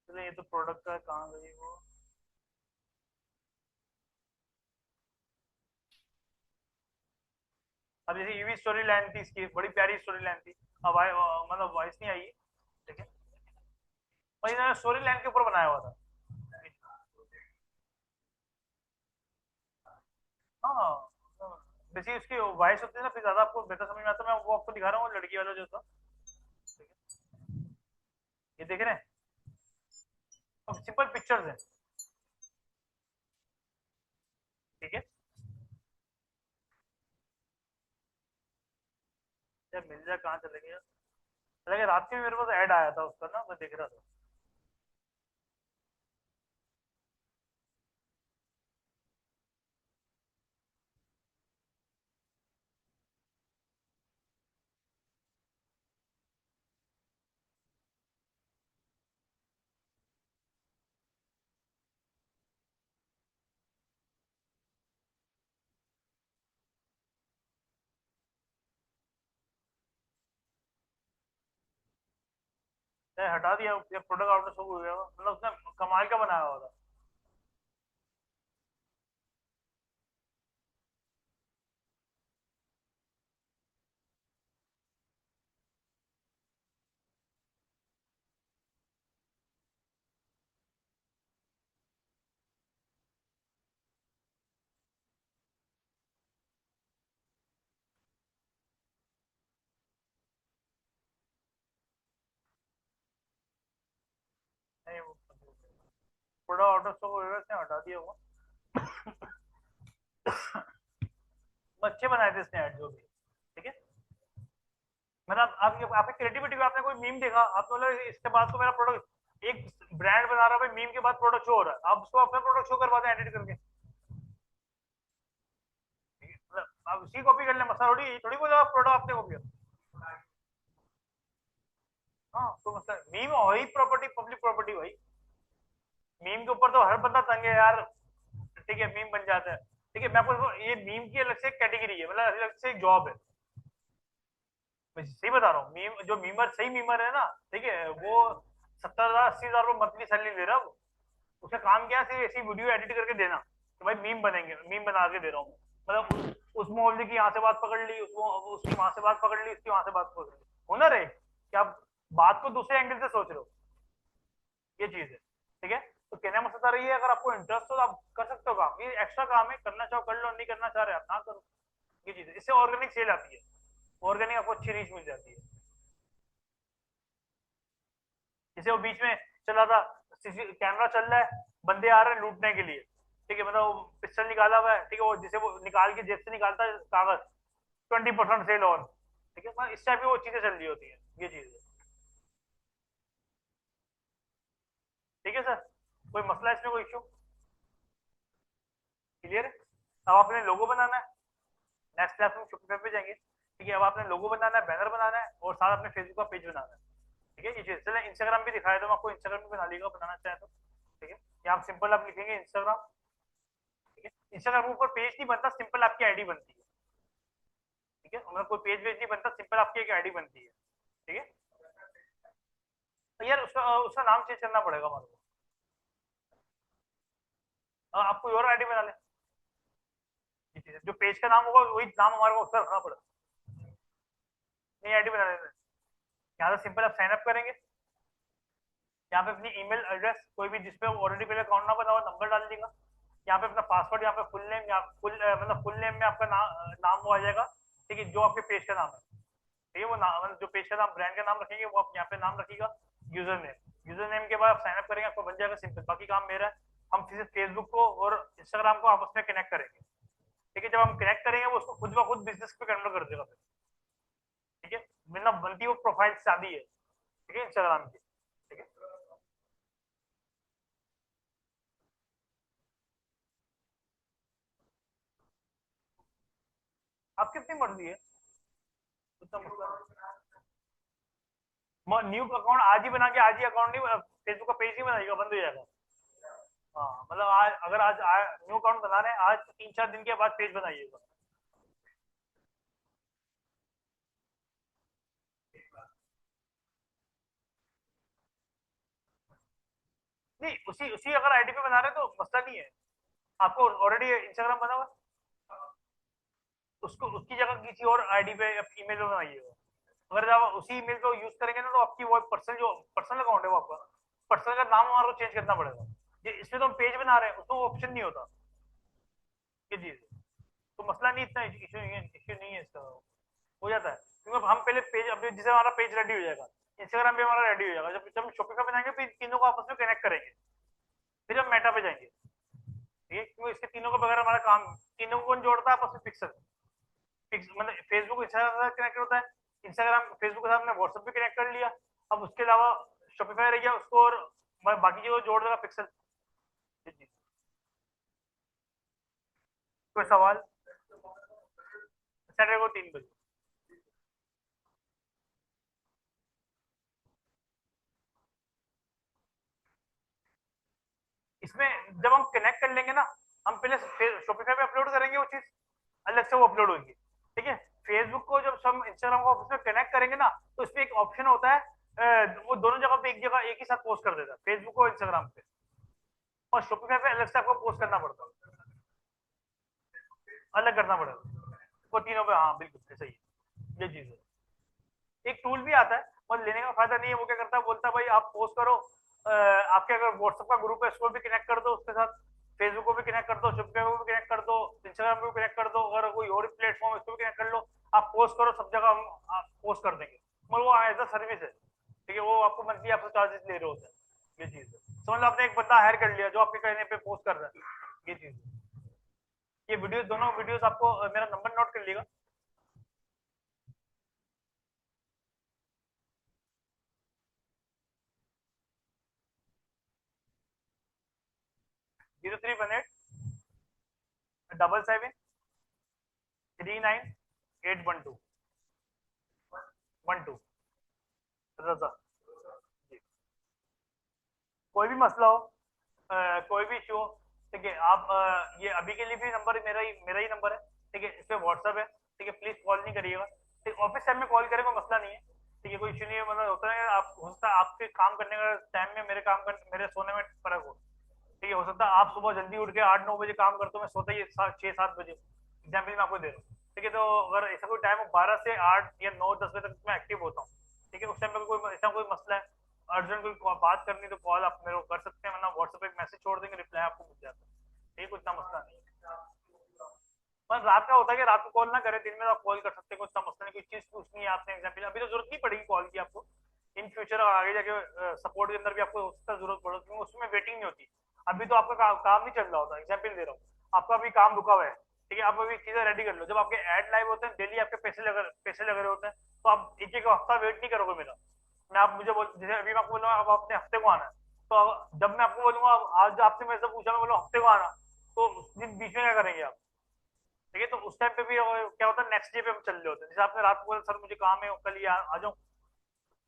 चलिए, ये तो प्रोडक्ट का कहाँ गई वो, अब जैसे ईवी स्टोरी लाइन थी, इसकी बड़ी प्यारी स्टोरी लाइन थी, अब मतलब वॉइस नहीं आई। ठीक है, और इन्होंने स्टोरी लाइन के ऊपर बनाया हुआ था, हाँ, बेसिकली उसकी वॉइस होती है ना, फिर ज्यादा आपको बेहतर समझ में आता है। मैं वो आपको दिखा रहा हूँ, लड़की वाला जो था। ठीक है? ये देख रहे हैं, अब सिंपल पिक्चर्स है। ठीक है, यार मिल जाए, कहाँ चलेंगे यार। हालांकि रात में मेरे पास ऐड आया था उसका ना, मैं देख रहा था। यार हटा दिया, ये प्रोडक्ट आउट ऑफ स्टॉक हो गया, मतलब उसने कमाल का बनाया हुआ था। नहीं, वो प्रोडक्ट आउट ऑफ स्टॉक हो गया, इसने हटा दिया वो। अच्छे बनाए थे इसने ऐड जो भी। ठीक है, मतलब आपकी क्रिएटिविटी में आपने कोई मीम देखा, आप बोले इसके बाद तो मेरा प्रोडक्ट, एक ब्रांड बना रहा है भाई, मीम के बाद प्रोडक्ट शो हो रहा है, आप उसको अपना प्रोडक्ट शो करवाते हैं एडिट करके। ठीक है? मतलब आप उसी कॉपी कर ले, मसला थोड़ी थोड़ी बोला आप प्रोडक्ट आपने कॉपी कर। हाँ, तो मतलब मीम वही प्रॉपर्टी, पब्लिक प्रॉपर्टी भाई। मीम के ऊपर तो हर बंदा तंग है यार। ठीक है, मीम बन जाता है। ठीक है, मैं आपको ये मीम की अलग से कैटेगरी है, मतलब अलग से एक जॉब है। मैं सही बता रहा हूँ, मीम जो मीमर, सही मीमर है ना, ठीक है, वो 70,000 80,000 रुपये मंथली सैलरी ले रहा है वो। उसका काम क्या है, सिर्फ ऐसी वीडियो एडिट करके देना कि भाई मीम बनेंगे, मीम बना के दे रहा हूँ। मतलब उस मोहल्ले की यहाँ से बात पकड़ ली, उसकी वहां से बात पकड़ ली, उसकी वहां से बात पकड़ ली। हुनर है कि आप बात को दूसरे एंगल से सोच रहे हो, ये चीज है। ठीक है, तो कहने का मकसद आ रही है, अगर आपको इंटरेस्ट हो तो आप कर सकते हो काम, ये एक्स्ट्रा काम है, करना चाहो कर लो, नहीं करना चाह रहे आप ना करो। ये चीज है, इससे ऑर्गेनिक सेल आती है, ऑर्गेनिक आपको अच्छी रीच मिल जाती है। जैसे वो बीच में चला था, कैमरा चल रहा है, बंदे आ रहे हैं लूटने के लिए। ठीक है, मतलब वो पिस्टल निकाला हुआ है, ठीक है, वो जिसे वो निकाल के जेब से निकालता है कागज, 20% सेल और। ठीक है, मतलब इस टाइप की वो चीजें चल रही होती है, ये चीज है। ठीक है सर, कोई मसला है इसमें, कोई इशू? क्लियर है? अब आपने लोगो बनाना है, नेक्स्ट क्लास में शुक्र पे जाएंगे। ठीक है, अब आपने लोगो बनाना है, बैनर बनाना है, और साथ अपने फेसबुक का पेज बनाना है। ठीक है, ये चीज चले, इंस्टाग्राम भी दिखाया तो मैं आपको, इंस्टाग्राम भी बना लीजिएगा बनाना चाहे तो। ठीक है, यहाँ आप सिंपल आप लिखेंगे इंस्टाग्राम। ठीक है, इंस्टाग्राम के ऊपर पेज नहीं बनता, सिंपल आपकी आईडी बनती है। ठीक है, मतलब कोई पेज वेज नहीं बनता, सिंपल आपकी एक आईडी बनती है। ठीक है, तो यार उसका उसका नाम चेंज करना पड़ेगा हमारे को। आपको और आईडी बना ले, जो पेज का नाम होगा वही नाम हमारे को उसका रखना पड़ेगा। नई आईडी बना लेते हैं। यहाँ से सिंपल आप साइन अप करेंगे, यहाँ पे अपनी ईमेल एड्रेस, कोई भी जिसपे ऑलरेडी पहले अकाउंट ना बना हुआ, नंबर डाल दीजिएगा। यहाँ पे अपना पासवर्ड, यहाँ पे फुल नेम, यहाँ फुल मतलब फुल नेम में आपका नाम वो आ जाएगा। ठीक है, जो आपके पेज का नाम है। ठीक है, वो नाम मतलब जो पेज का नाम, ब्रांड का नाम रखेंगे, वो आप यहाँ पे नाम रखिएगा। यूजर नेम के बाद आप साइन अप करेंगे, आपको बन जाएगा सिंपल, बाकी काम मेरा है। हम सिर्फ फेसबुक को और इंस्टाग्राम को आपस में कनेक्ट करेंगे। ठीक है, जब हम कनेक्ट करेंगे वो उसको खुद ब खुद बिजनेस पे कन्वर्ट कर देगा फिर। ठीक है, मतलब बनती वो प्रोफाइल शादी है। ठीक है, इंस्टाग्राम की। ठीक है, आपकी अपनी मर्जी है, उतना मतलब न्यू अकाउंट आज ही बना के, आज ही अकाउंट नहीं, फेसबुक का पेज ही बनाएगा, बंद हो जाएगा। हाँ, मतलब आज अगर आज न्यू अकाउंट बना रहे हैं, आज 3 4 दिन के बाद पेज बनाइएगा। नहीं, उसी उसी अगर आईडी पे बना रहे हैं तो मसला नहीं है। आपको ऑलरेडी इंस्टाग्राम बना हुआ है, उसको उसकी जगह किसी और आईडी पे ईमेल पे बनाइएगा। अगर जब आप उसी ईमेल को यूज करेंगे ना, तो आपकी वो पर्सनल, जो पर्सनल अकाउंट है वो आपका पर्सनल का नाम हमारे को चेंज करना पड़ेगा। ये इसमें तो हम पेज बना रहे हैं, उसमें ऑप्शन नहीं होता, ये चीज है। तो मसला नहीं, इतना इश्यू नहीं है इसका, हो जाता है। क्योंकि हम पहले पेज अपने जिसे हमारा पेज रेडी हो जाएगा, इंस्टाग्राम पे हमारा रेडी हो जाएगा, जब जब शॉपिफाई पे जाएंगे फिर तीनों को आपस में कनेक्ट करेंगे, फिर हम मेटा पे जाएंगे, ठीक है। क्योंकि इसके तीनों को बगैर हमारा काम, तीनों को कौन जोड़ता है आपस में? पिक्सल। मतलब फेसबुक इंस्टाग्राम के साथ कनेक्ट होता है, इंस्टाग्राम फेसबुक के साथ हमने व्हाट्सएप भी कनेक्ट कर लिया, अब उसके अलावा शॉपिफाई रह गया, उसको और बाकी चीजों को जोड़ देगा पिक्सल। जी। कोई सवाल? सैटरडे को 3 बजे। इसमें जब हम कनेक्ट कर लेंगे ना, हम पहले शॉपिफाई पे अपलोड करेंगे वो चीज, अलग से वो अपलोड होगी, ठीक है। फेसबुक को जब हम इंस्टाग्राम को उसमें कनेक्ट करेंगे ना, तो इसमें एक ऑप्शन होता है, वो दोनों जगह पे एक जगह एक ही साथ पोस्ट कर देता है, फेसबुक और इंस्टाग्राम पे, और शॉपिफाई पे अलग से आपको पोस्ट करना पड़ता है, अलग करना पड़ेगा वो तीनों पे। हाँ बिल्कुल सही है, ये चीज है। एक टूल भी आता है, और लेने का फायदा नहीं है, वो क्या करता है, बोलता है भाई आप पोस्ट करो, आपके अगर व्हाट्सएप का ग्रुप है उसको भी कनेक्ट कर दो उसके साथ, फेसबुक को भी कनेक्ट कर दो, शॉपिफाई को भी कनेक्ट कर दो, इंस्टाग्राम को भी कनेक्ट कर दो, और कोई और प्लेटफॉर्म है उसको भी कनेक्ट कर लो, आप पोस्ट करो सब जगह, हम आप पोस्ट कर देंगे, मगर वो एज अ सर्विस है, ठीक है। वो आपको मंथली आपसे चार्जेस ले रहे होते हैं, ये चीज है। समझ लो आपने एक बंदा हायर कर लिया जो आपके कहने पे पोस्ट कर रहा है, ये चीज है। ये वीडियो, दोनों वीडियोस आपको मेरा नंबर नोट कर लिएगा। 031877398121 रजा जी। कोई भी मसला हो, कोई भी इशू हो, ठीक है, आप ये अभी के लिए भी नंबर मेरा ही नंबर है, ठीक है, इस पे व्हाट्सएप है, ठीक है, प्लीज कॉल नहीं करिएगा, ठीक, ऑफिस टाइम में कॉल करें कोई मसला नहीं है, ठीक है, कोई इशू नहीं है। मतलब होता है आप, हो सकता है आपके काम करने का टाइम में मेरे सोने में फर्क हो, ठीक है, हो सकता है आप सुबह जल्दी उठ के 8-9 बजे काम करते हो, मैं सोता ही 6-7 बजे, एग्जाम्पल मैं आपको दे रहा हूँ, ठीक है। तो अगर ऐसा कोई टाइम हो 12 से 8 या 9-10 बजे तक मैं एक्टिव होता हूँ, ठीक है, उस टाइम पे कोई ऐसा कोई मसला है, अर्जेंट कोई बात करनी, तो कॉल आप मेरे को कर सकते हैं, वरना व्हाट्सएप पे एक मैसेज छोड़ देंगे, रिप्लाई आपको मिल जाता है, ठीक है, इतना मसला नहीं है। पर रात का होता है कि रात को कॉल ना करे, दिन में आप कॉल कर सकते हैं, कोई इतना मसला नहीं, कोई चीज पूछनी है आपने एग्जाम्पल, अभी तो जरूरत नहीं पड़ेगी कॉल की आपको, इन फ्यूचर आगे जाके सपोर्ट के अंदर भी आपको उसका जरूरत पड़ेगी, क्योंकि उसमें वेटिंग नहीं होती। अभी तो आपका काम नहीं चल रहा होता, एग्जाम्पल दे रहा हूँ, आपका अभी काम रुका हुआ है, ठीक है, आप अभी चीजें रेडी कर लो, जब आपके ऐड लाइव होते हैं डेली आपके पैसे लग रहे होते हैं, तो आप एक एक हफ्ता वेट नहीं करोगे मेरा, मैं आप मुझे बोल, जैसे अभी मैं आपको बोलूंगा अब अपने हफ्ते को आना है, तो जब मैं आपको बोलूंगा आज आपसे मेरे से पूछा, मैं बोलूँ हफ्ते को आना, तो उस दिन बीच में क्या करेंगे आप, ठीक है। तो उस टाइम पे भी क्या होता है, नेक्स्ट डे पे हम चल रहे होते हैं, जैसे आपने रात को बोला सर मुझे काम है कल ही आ जाऊँ,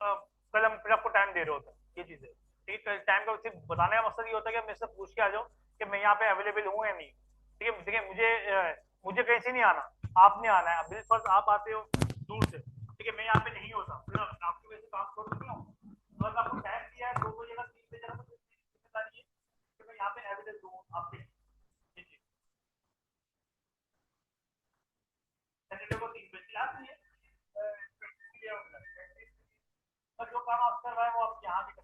कल हम फिर आपको टाइम दे रहे होते हैं, ये चीज है, ठीक है। टाइम का सिर्फ बताने का मकसद ये होता है कि आप मेरे से पूछ के आ जाओ कि मैं यहाँ पे अवेलेबल हूँ या नहीं, ठीक है। देखिए मुझे कहीं से नहीं आना, आपने आना है, अभी फर्स्ट आप आते हो दूर से, ठीक है, मैं यहाँ पे नहीं होता, फिर आपकी वजह से काम छोड़ सकता हूँ, बस आपको टाइम दिया है 2 बजे का 3 बजे का, तो जिम्मेदारी है कि मैं यहाँ पे अवेलेबल हूँ आपसे, जी जी। सैटरडे को 3 बजे आप, और जो काम आप कर रहे हैं वो आप यहाँ भी कर